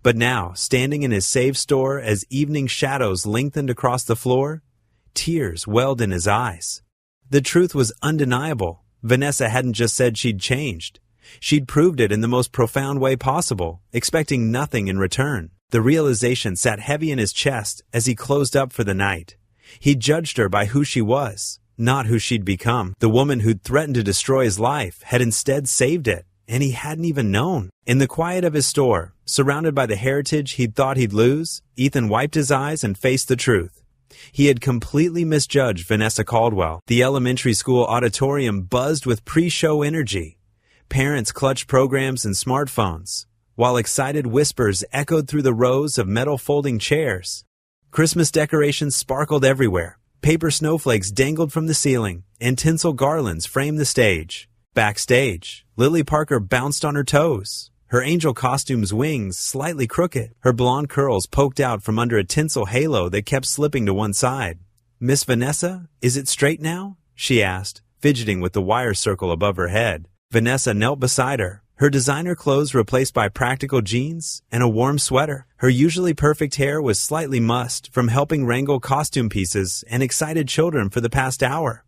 But now, standing in his saved store as evening shadows lengthened across the floor, tears welled in his eyes. The truth was undeniable. Vanessa hadn't just said she'd changed. She'd proved it in the most profound way possible, expecting nothing in return. The realization sat heavy in his chest as he closed up for the night. He judged her by who she was, not who she'd become. The woman who'd threatened to destroy his life had instead saved it, and he hadn't even known. In the quiet of his store, surrounded by the heritage he'd thought he'd lose, Ethan wiped his eyes and faced the truth. He had completely misjudged Vanessa Caldwell. The elementary school auditorium buzzed with pre-show energy. Parents clutched programs and smartphones, while excited whispers echoed through the rows of metal folding chairs. Christmas decorations sparkled everywhere. Paper snowflakes dangled from the ceiling, and tinsel garlands framed the stage. Backstage, Lily Parker bounced on her toes, her angel costume's wings slightly crooked. Her blonde curls poked out from under a tinsel halo that kept slipping to one side. "Miss Vanessa, is it straight now?" she asked, fidgeting with the wire circle above her head. Vanessa knelt beside her, her designer clothes replaced by practical jeans and a warm sweater. Her usually perfect hair was slightly mussed from helping wrangle costume pieces and excited children for the past hour.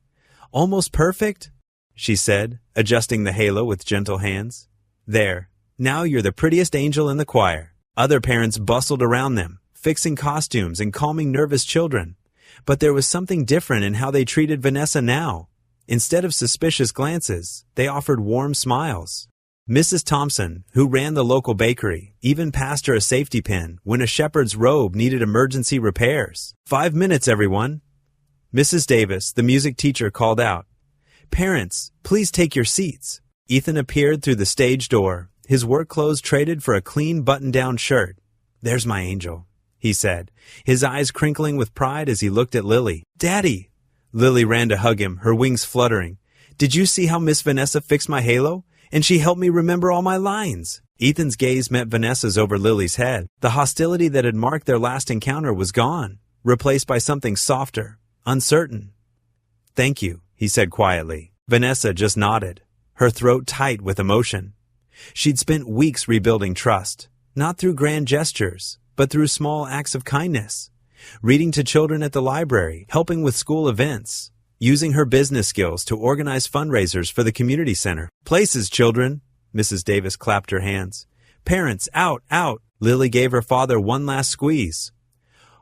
"Almost perfect?" she said, adjusting the halo with gentle hands. "There, now you're the prettiest angel in the choir." Other parents bustled around them, fixing costumes and calming nervous children. But there was something different in how they treated Vanessa now. Instead of suspicious glances, they offered warm smiles. Mrs. Thompson, who ran the local bakery, even passed her a safety pin when a shepherd's robe needed emergency repairs. "5 minutes, everyone." Mrs. Davis, the music teacher, called out, "Parents, please take your seats." Ethan appeared through the stage door, his work clothes traded for a clean button-down shirt. "There's my angel," he said, his eyes crinkling with pride as he looked at Lily. "Daddy!" Lily ran to hug him, her wings fluttering. "Did you see how Miss Vanessa fixed my halo? And she helped me remember all my lines." Ethan's gaze met Vanessa's over Lily's head. The hostility that had marked their last encounter was gone, replaced by something softer, uncertain. "Thank you," he said quietly. Vanessa just nodded, her throat tight with emotion. She'd spent weeks rebuilding trust, not through grand gestures, but through small acts of kindness. Reading to children at the library, helping with school events, using her business skills to organize fundraisers for the community center. "Places, children." Mrs. Davis clapped her hands. "Parents, out, out." Lily gave her father one last squeeze.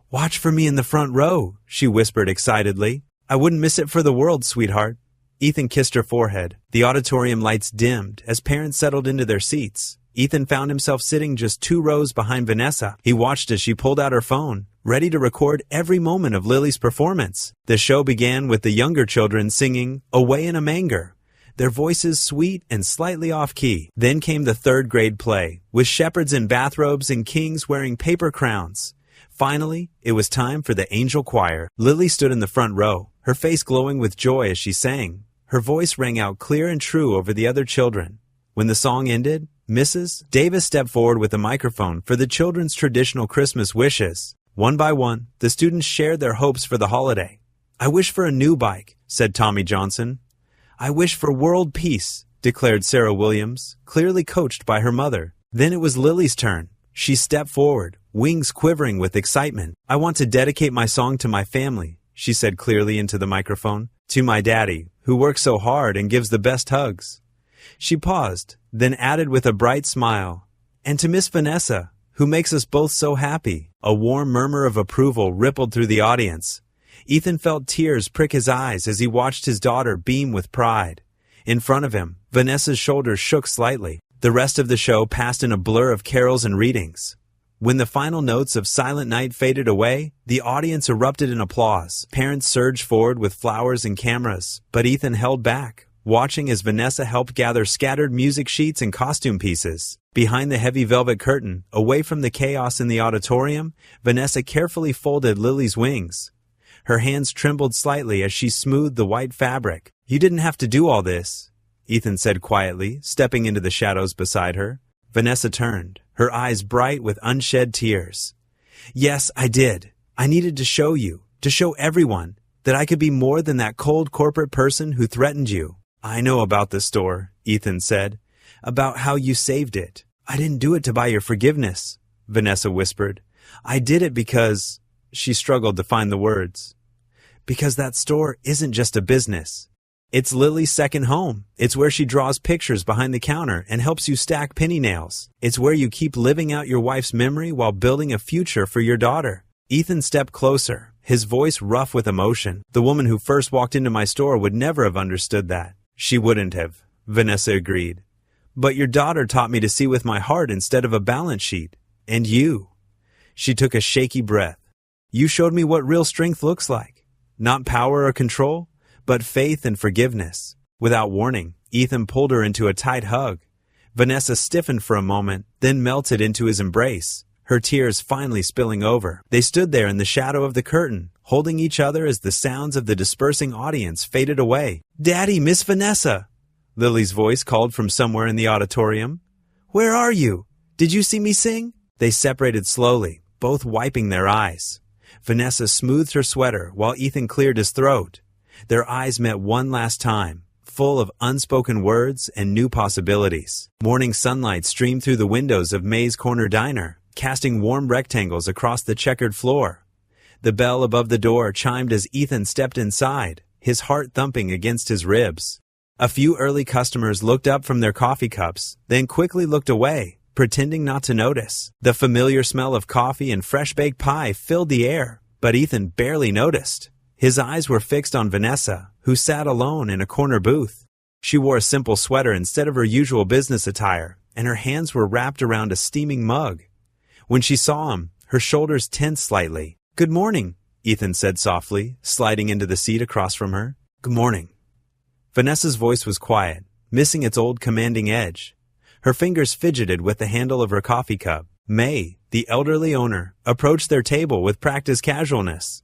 "Watch for me in the front row," she whispered excitedly. "I wouldn't miss it for the world, sweetheart." Ethan kissed her forehead. The auditorium lights dimmed as parents settled into their seats. Ethan found himself sitting just 2 rows behind Vanessa. He watched as she pulled out her phone, ready to record every moment of Lily's performance. The show began with the younger children singing "Away in a Manger," their voices sweet and slightly off-key. Then came the 3rd grade play, with shepherds in bathrobes and kings wearing paper crowns. Finally, it was time for the angel choir. Lily stood in the front row, her face glowing with joy as she sang. Her voice rang out clear and true over the other children. When the song ended, Mrs. Davis stepped forward with a microphone for the children's traditional Christmas wishes. One by one, the students shared their hopes for the holiday. "I wish for a new bike," said Tommy Johnson. "I wish for world peace," declared Sarah Williams, clearly coached by her mother. Then it was Lily's turn. She stepped forward, wings quivering with excitement. "I want to dedicate my song to my family," she said clearly into the microphone. "To my daddy, who works so hard and gives the best hugs." She paused, then added with a bright smile, "And to Miss Vanessa, who makes us both so happy." A warm murmur of approval rippled through the audience. Ethan felt tears prick his eyes as he watched his daughter beam with pride. In front of him, Vanessa's shoulders shook slightly. The rest of the show passed in a blur of carols and readings. When the final notes of Silent Night faded away, the audience erupted in applause. Parents surged forward with flowers and cameras, but Ethan held back, watching as Vanessa helped gather scattered music sheets and costume pieces. Behind the heavy velvet curtain, away from the chaos in the auditorium, Vanessa carefully folded Lily's wings. Her hands trembled slightly as she smoothed the white fabric. "You didn't have to do all this," Ethan said quietly, stepping into the shadows beside her. Vanessa turned, her eyes bright with unshed tears. "Yes, I did. I needed to show you, to show everyone, that I could be more than that cold corporate person who threatened you." "I know about the store," Ethan said, "about how you saved it." "I didn't do it to buy your forgiveness," Vanessa whispered. "I did it because—" she struggled to find the words. "Because that store isn't just a business. It's Lily's second home. It's where she draws pictures behind the counter and helps you stack penny nails. It's where you keep living out your wife's memory while building a future for your daughter." Ethan stepped closer, his voice rough with emotion. "The woman who first walked into my store would never have understood that." "She wouldn't have," Vanessa agreed. "But your daughter taught me to see with my heart instead of a balance sheet. And you." She took a shaky breath. "You showed me what real strength looks like. Not power or control, but faith and forgiveness." Without warning, Ethan pulled her into a tight hug. Vanessa stiffened for a moment, then melted into his embrace, her tears finally spilling over. They stood there in the shadow of the curtain, holding each other as the sounds of the dispersing audience faded away. "Daddy, Miss Vanessa!" Lily's voice called from somewhere in the auditorium. "Where are you? Did you see me sing?" They separated slowly, both wiping their eyes. Vanessa smoothed her sweater while Ethan cleared his throat. Their eyes met one last time, full of unspoken words and new possibilities. Morning sunlight streamed through the windows of May's Corner Diner, casting warm rectangles across the checkered floor. The bell above the door chimed as Ethan stepped inside, his heart thumping against his ribs. A few early customers looked up from their coffee cups, then quickly looked away, pretending not to notice. The familiar smell of coffee and fresh-baked pie filled the air, but Ethan barely noticed. His eyes were fixed on Vanessa, who sat alone in a corner booth. She wore a simple sweater instead of her usual business attire, and her hands were wrapped around a steaming mug. When she saw him, her shoulders tensed slightly. "Good morning," Ethan said softly, sliding into the seat across from her. "Good morning." Vanessa's voice was quiet, missing its old commanding edge. Her fingers fidgeted with the handle of her coffee cup. May, the elderly owner, approached their table with practiced casualness.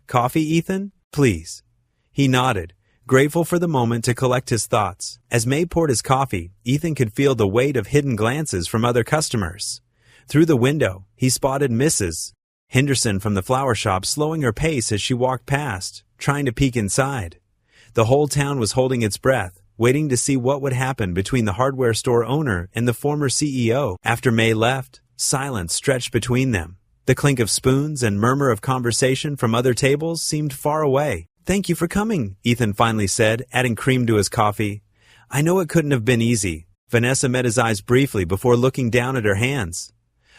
"Coffee, Ethan? Please." He nodded, grateful for the moment to collect his thoughts. As May poured his coffee, Ethan could feel the weight of hidden glances from other customers. Through the window, he spotted Mrs. Henderson from the flower shop slowing her pace as she walked past, trying to peek inside. The whole town was holding its breath, waiting to see what would happen between the hardware store owner and the former CEO. After May left, silence stretched between them. The clink of spoons and murmur of conversation from other tables seemed far away. "Thank you for coming," Ethan finally said, adding cream to his coffee. "I know it couldn't have been easy." Vanessa met his eyes briefly before looking down at her hands.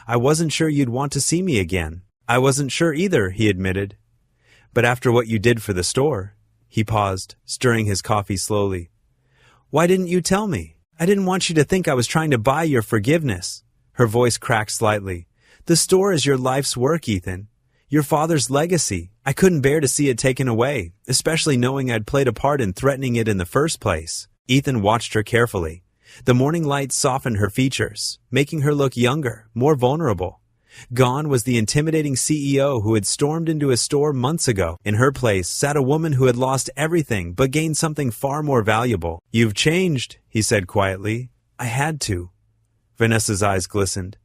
"I wasn't sure you'd want to see me again." "I wasn't sure either," he admitted. "But after what you did for the store." He paused, stirring his coffee slowly. "Why didn't you tell me? I didn't want you to think I was trying to buy your forgiveness." Her voice cracked slightly. "The store is your life's work, Ethan. Your father's legacy. I couldn't bear to see it taken away, especially knowing I'd played a part in threatening it in the first place." Ethan watched her carefully. The morning light softened her features, making her look younger, more vulnerable. Gone was the intimidating CEO who had stormed into his store months ago. In her place sat a woman who had lost everything but gained something far more valuable. "You've changed," he said quietly. "I had to." Vanessa's eyes glistened.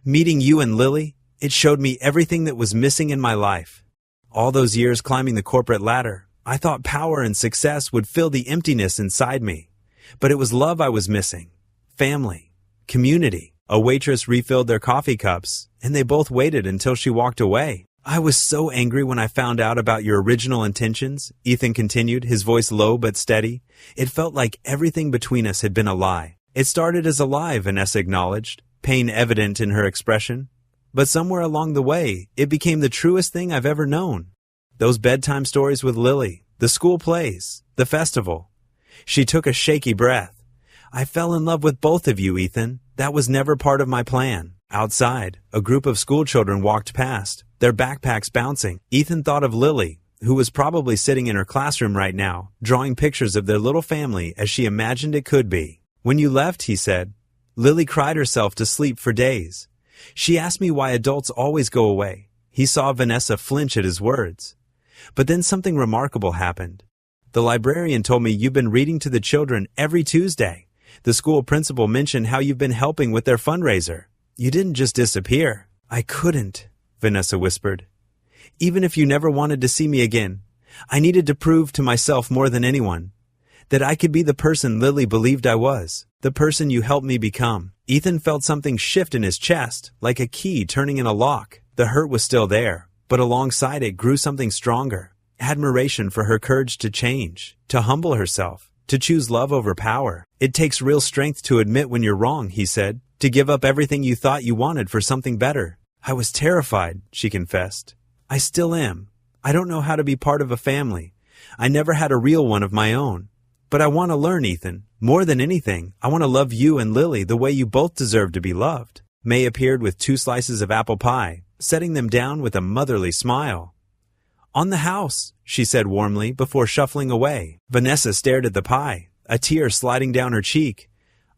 "Meeting you and Lily, it showed me everything that was missing in my life. All those years climbing the corporate ladder, I thought power and success would fill the emptiness inside me. But it was love I was missing. Family. Community." A waitress refilled their coffee cups, and they both waited until she walked away. "I was so angry when I found out about your original intentions," Ethan continued, his voice low but steady. "It felt like everything between us had been a lie." "It started as a lie," Vanessa acknowledged, pain evident in her expression. "But somewhere along the way, it became the truest thing I've ever known. Those bedtime stories with Lily, the school plays, the festival." She took a shaky breath. "I fell in love with both of you, Ethan. That was never part of my plan." Outside, a group of schoolchildren walked past, their backpacks bouncing. Ethan thought of Lily, who was probably sitting in her classroom right now, drawing pictures of their little family as she imagined it could be. "When you left," he said, "Lily cried herself to sleep for days. She asked me why adults always go away." He saw Vanessa flinch at his words. "But then something remarkable happened. The librarian told me you've been reading to the children every Tuesday. The school principal mentioned how you've been helping with their fundraiser. You didn't just disappear." "I couldn't," Vanessa whispered. "Even if you never wanted to see me again, I needed to prove to myself more than anyone that I could be the person Lily believed I was, the person you helped me become." Ethan felt something shift in his chest, like a key turning in a lock. The hurt was still there, but alongside it grew something stronger. Admiration for her courage to change, to humble herself, to choose love over power. "It takes real strength to admit when you're wrong," he said, "to give up everything you thought you wanted for something better." "I was terrified," she confessed. "I still am. I don't know how to be part of a family. I never had a real one of my own. But I want to learn, Ethan. More than anything, I want to love you and Lily the way you both deserve to be loved." May appeared with 2 slices of apple pie, setting them down with a motherly smile. "On the house," she said warmly before shuffling away. Vanessa stared at the pie, a tear sliding down her cheek.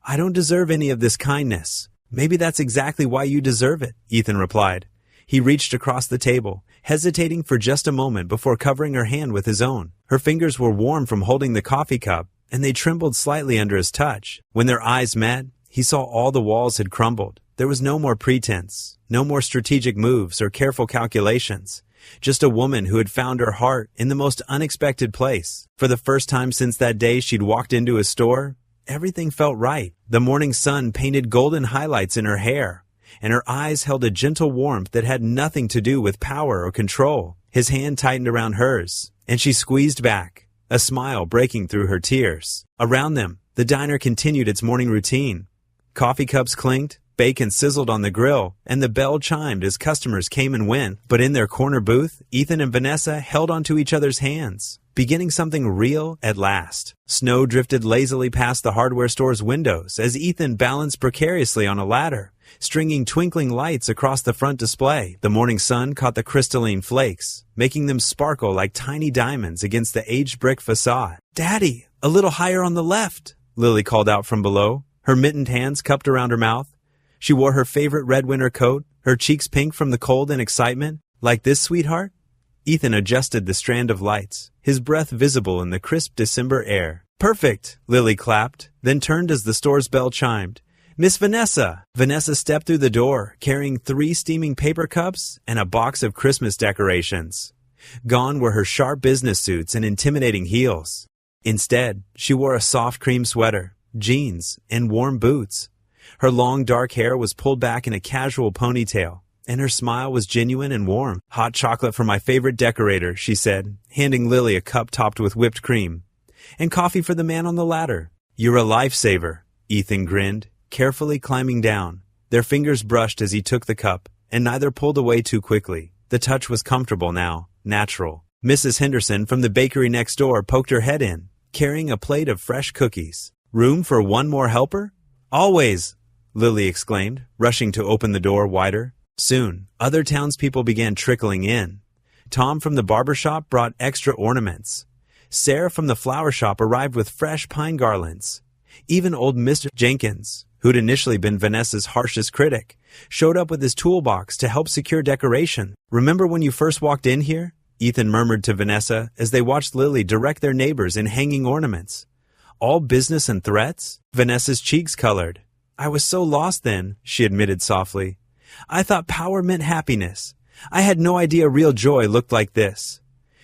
"I don't deserve any of this kindness." "Maybe that's exactly why you deserve it," Ethan replied. He reached across the table, hesitating for just a moment before covering her hand with his own. Her fingers were warm from holding the coffee cup, and they trembled slightly under his touch. When their eyes met, he saw all the walls had crumbled. There was no more pretense, no more strategic moves or careful calculations. Just a woman who had found her heart in the most unexpected place. For the first time since that day she'd walked into a store, everything felt right. The morning sun painted golden highlights in her hair, and her eyes held a gentle warmth that had nothing to do with power or control. His hand tightened around hers, and she squeezed back, a smile breaking through her tears. Around them, the diner continued its morning routine. Coffee cups clinked, bacon sizzled on the grill, and the bell chimed as customers came and went. But in their corner booth, Ethan and Vanessa held onto each other's hands, beginning something real at last. Snow drifted lazily past the hardware store's windows as Ethan balanced precariously on a ladder, stringing twinkling lights across the front display. The morning sun caught the crystalline flakes, making them sparkle like tiny diamonds against the aged brick facade. "Daddy, a little higher on the left," Lily called out from below, her mittened hands cupped around her mouth. She wore her favorite red winter coat, her cheeks pink from the cold and excitement. "Like this, sweetheart?" Ethan adjusted the strand of lights, his breath visible in the crisp December air. "Perfect," Lily clapped, then turned as the store's bell chimed. "Miss Vanessa!" Vanessa stepped through the door, carrying 3 steaming paper cups and a box of Christmas decorations. Gone were her sharp business suits and intimidating heels. Instead, she wore a soft cream sweater, jeans, and warm boots. Her long dark hair was pulled back in a casual ponytail, and her smile was genuine and warm. "Hot chocolate for my favorite decorator," she said, handing Lily a cup topped with whipped cream. "And coffee for the man on the ladder." "You're a lifesaver," Ethan grinned, carefully climbing down. Their fingers brushed as he took the cup, and neither pulled away too quickly. The touch was comfortable now, natural. Mrs. Henderson from the bakery next door poked her head in, carrying a plate of fresh cookies. "Room for one more helper?" "Always," Lily exclaimed, rushing to open the door wider. Soon, other townspeople began trickling in. Tom from the barber shop brought extra ornaments. Sarah from the flower shop arrived with fresh pine garlands. Even old Mr. Jenkins, who'd initially been Vanessa's harshest critic, showed up with his toolbox to help secure decoration. "Remember when you first walked in here?" Ethan murmured to Vanessa as they watched Lily direct their neighbors in hanging ornaments. "All business and threats?" Vanessa's cheeks colored. "I was so lost then," she admitted softly. "I thought power meant happiness. I had no idea real joy looked like this."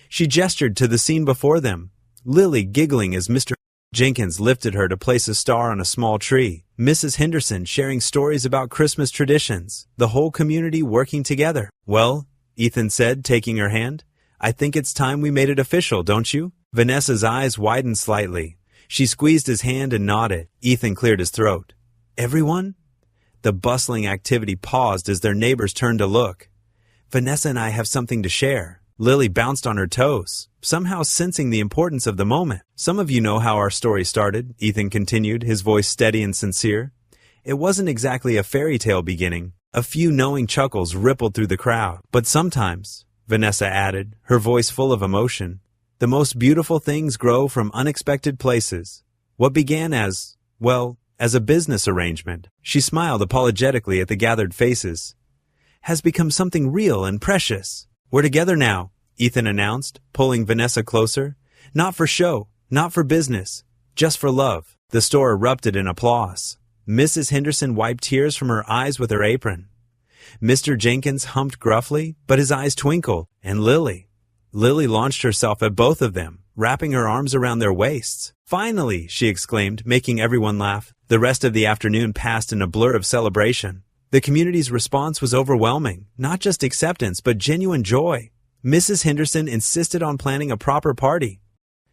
She gestured to the scene before them, Lily giggling as Mr. Jenkins lifted her to place a star on a small tree, Mrs. Henderson sharing stories about Christmas traditions, the whole community working together. "Well," Ethan said, taking her hand, "I think it's time we made it official, don't you?" Vanessa's eyes widened slightly. She squeezed his hand and nodded. Ethan cleared his throat. "Everyone?" The bustling activity paused as their neighbors turned to look. "Vanessa and I have something to share." Lily bounced on her toes, somehow sensing the importance of the moment. "Some of you know how our story started," Ethan continued, his voice steady and sincere. "It wasn't exactly a fairy tale beginning." A few knowing chuckles rippled through the crowd. "But sometimes," Vanessa added, her voice full of emotion, "the most beautiful things grow from unexpected places. What began as, well, as a business arrangement," she smiled apologetically at the gathered faces, "has become something real and precious." "We're together now," Ethan announced, pulling Vanessa closer. "Not for show, not for business, just for love." The store erupted in applause. Mrs. Henderson wiped tears from her eyes with her apron. Mr. Jenkins humped gruffly, but his eyes twinkled. And Lily launched herself at both of them, wrapping her arms around their waists. "Finally," she exclaimed, making everyone laugh. The rest of the afternoon passed in a blur of celebration. The community's response was overwhelming, not just acceptance, but genuine joy. Mrs. Henderson insisted on planning a proper party.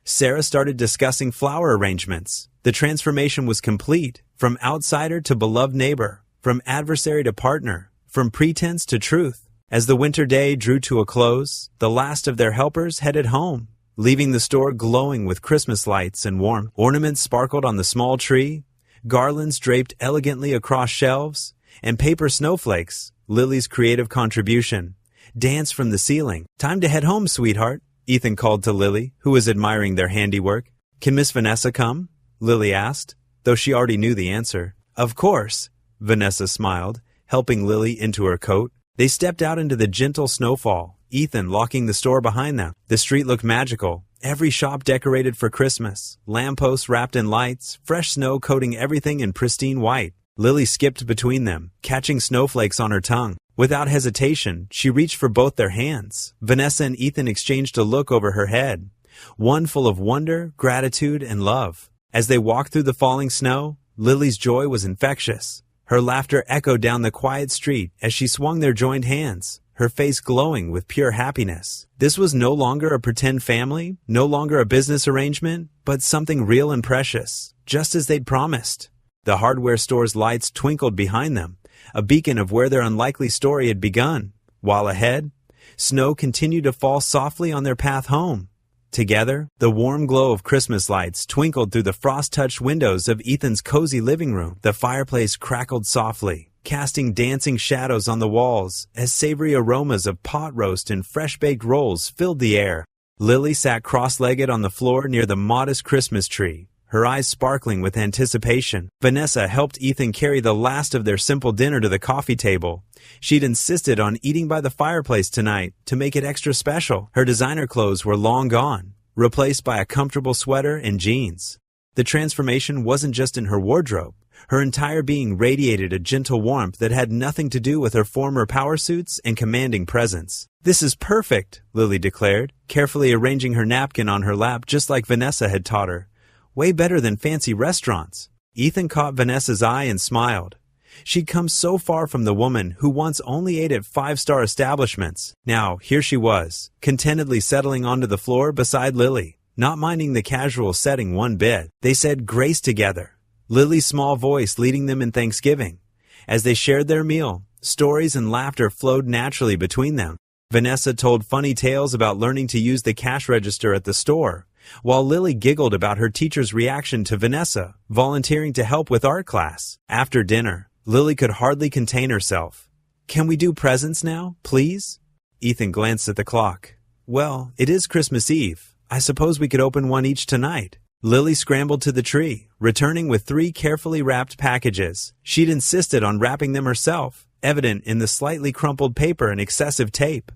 Sarah started discussing flower arrangements. The transformation was complete, from outsider to beloved neighbor, from adversary to partner, from pretense to truth. As the winter day drew to a close, the last of their helpers headed home, leaving the store glowing with Christmas lights and warmth. Ornaments sparkled on the small tree, garlands draped elegantly across shelves, and paper snowflakes, Lily's creative contribution, danced from the ceiling. "Time to head home, sweetheart," Ethan called to Lily, who was admiring their handiwork. "Can Miss Vanessa come?" Lily asked, though she already knew the answer. "Of course," Vanessa smiled, helping Lily into her coat. They stepped out into the gentle snowfall, Ethan locking the store behind them. The street looked magical, every shop decorated for Christmas, lampposts wrapped in lights, fresh snow coating everything in pristine white. Lily skipped between them, catching snowflakes on her tongue. Without hesitation, she reached for both their hands. Vanessa and Ethan exchanged a look over her head, one full of wonder, gratitude, and love. As they walked through the falling snow, Lily's joy was infectious. Her laughter echoed down the quiet street as she swung their joined hands, her face glowing with pure happiness. This was no longer a pretend family, no longer a business arrangement, but something real and precious, just as they'd promised. The hardware store's lights twinkled behind them, a beacon of where their unlikely story had begun, while ahead, snow continued to fall softly on their path home. Together, the warm glow of Christmas lights twinkled through the frost-touched windows of Ethan's cozy living room. The fireplace crackled softly, casting dancing shadows on the walls as savory aromas of pot roast and fresh-baked rolls filled the air. Lily sat cross-legged on the floor near the modest Christmas tree, her eyes sparkling with anticipation. Vanessa helped Ethan carry the last of their simple dinner to the coffee table. She'd insisted on eating by the fireplace tonight to make it extra special. Her designer clothes were long gone, replaced by a comfortable sweater and jeans. The transformation wasn't just in her wardrobe. Her entire being radiated a gentle warmth that had nothing to do with her former power suits and commanding presence. "This is perfect," Lily declared, carefully arranging her napkin on her lap just like Vanessa had taught her. "Way better than fancy restaurants." Ethan caught Vanessa's eye and smiled. She'd come so far from the woman who once only ate at five-star establishments. Now, here she was, contentedly settling onto the floor beside Lily, not minding the casual setting one bit. They said grace together, Lily's small voice leading them in thanksgiving. As they shared their meal, stories and laughter flowed naturally between them. Vanessa told funny tales about learning to use the cash register at the store, while Lily giggled about her teacher's reaction to Vanessa volunteering to help with art class. After dinner, Lily could hardly contain herself. "Can we do presents now, please?" Ethan glanced at the clock. "Well, it is Christmas Eve. I suppose we could open one each tonight." Lily scrambled to the tree, returning with 3 carefully wrapped packages. She'd insisted on wrapping them herself, evident in the slightly crumpled paper and excessive tape.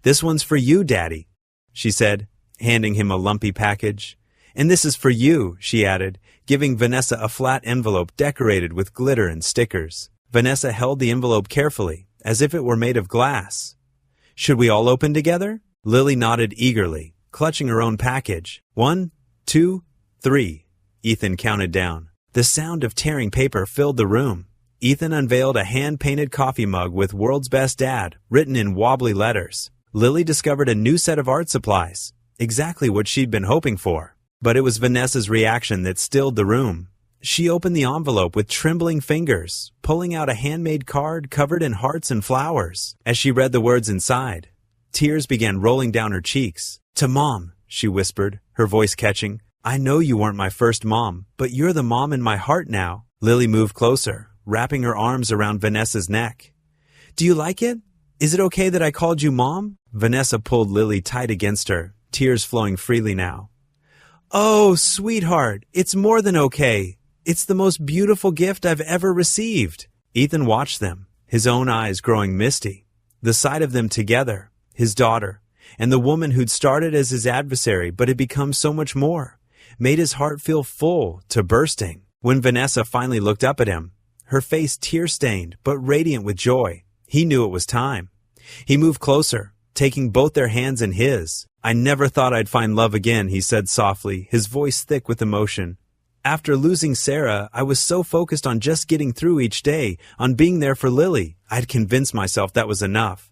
"This one's for you, Daddy," she said, handing him a lumpy package. "And this is for you," she added, giving Vanessa a flat envelope decorated with glitter and stickers. Vanessa held the envelope carefully, as if it were made of glass. "Should we all open together?" Lily nodded eagerly, clutching her own package. 1, 2, 3. Ethan counted down. The sound of tearing paper filled the room. Ethan unveiled a hand-painted coffee mug with "World's Best Dad" written in wobbly letters. Lily discovered a new set of art supplies, exactly what she'd been hoping for. But it was Vanessa's reaction that stilled the room. She opened the envelope with trembling fingers, pulling out a handmade card covered in hearts and flowers. As she read the words inside, tears began rolling down her cheeks. "To Mom," she whispered, her voice catching. "I know you weren't my first mom, but you're the mom in my heart now." Lily moved closer, wrapping her arms around Vanessa's neck. "Do you like it? Is it okay that I called you Mom?" Vanessa pulled Lily tight against her, tears flowing freely now. "Oh, sweetheart, it's more than okay. It's the most beautiful gift I've ever received." Ethan watched them, his own eyes growing misty. The sight of them together, his daughter, and the woman who'd started as his adversary but had become so much more, made his heart feel full to bursting. When Vanessa finally looked up at him, her face tear-stained but radiant with joy, he knew it was time. He moved closer, taking both their hands in his. "I never thought I'd find love again," he said softly, his voice thick with emotion. "After losing Sarah, I was so focused on just getting through each day, on being there for Lily. I'd convinced myself that was enough."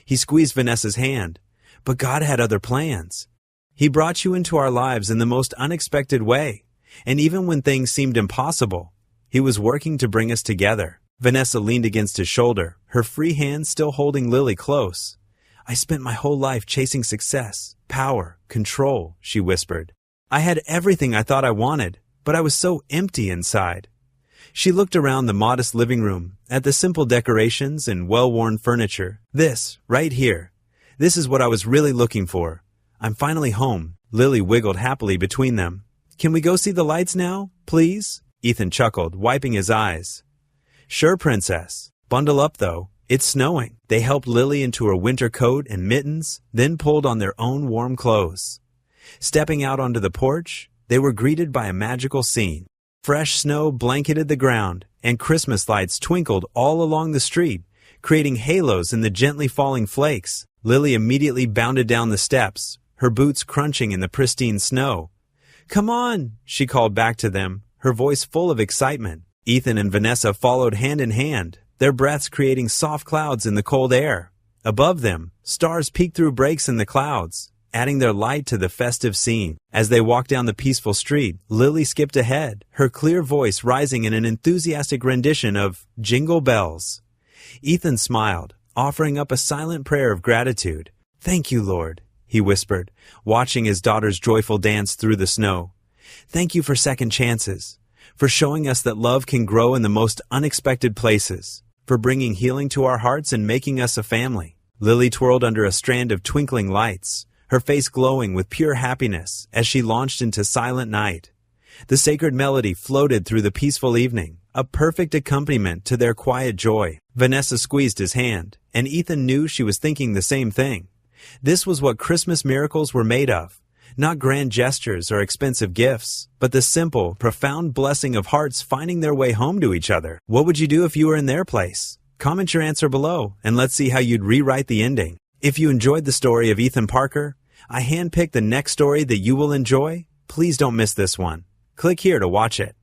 He squeezed Vanessa's hand. "But God had other plans. He brought you into our lives in the most unexpected way, and even when things seemed impossible, He was working to bring us together." Vanessa leaned against his shoulder, her free hand still holding Lily close. "I spent my whole life chasing success, power, control," she whispered. "I had everything I thought I wanted, but I was so empty inside." She looked around the modest living room, at the simple decorations and well-worn furniture. "This, right here. This is what I was really looking for. I'm finally home." Lily wiggled happily between them. "Can we go see the lights now, please?" Ethan chuckled, wiping his eyes. "Sure, Princess. Bundle up, though. It's snowing." They helped Lily into her winter coat and mittens, then pulled on their own warm clothes. Stepping out onto the porch, they were greeted by a magical scene. Fresh snow blanketed the ground, and Christmas lights twinkled all along the street, creating halos in the gently falling flakes. Lily immediately bounded down the steps, her boots crunching in the pristine snow. "Come on," she called back to them, her voice full of excitement. Ethan and Vanessa followed hand in hand, their breaths creating soft clouds in the cold air. Above them, stars peeked through breaks in the clouds, adding their light to the festive scene. As they walked down the peaceful street, Lily skipped ahead, her clear voice rising in an enthusiastic rendition of Jingle Bells. Ethan smiled, offering up a silent prayer of gratitude. "Thank you, Lord," he whispered, watching his daughter's joyful dance through the snow. "Thank you for second chances, for showing us that love can grow in the most unexpected places, for bringing healing to our hearts and making us a family." Lily twirled under a strand of twinkling lights, her face glowing with pure happiness as she launched into silent night. The sacred melody floated through the peaceful evening, a perfect accompaniment to their quiet joy. Vanessa squeezed his hand, and Ethan knew she was thinking the same thing. This was what Christmas miracles were made of. Not grand gestures or expensive gifts, but the simple, profound blessing of hearts finding their way home to each other. What would you do if you were in their place? Comment your answer below, and let's see how you'd rewrite the ending. If you enjoyed the story of Ethan Parker, I handpicked the next story that you will enjoy. Please don't miss this one. Click here to watch it.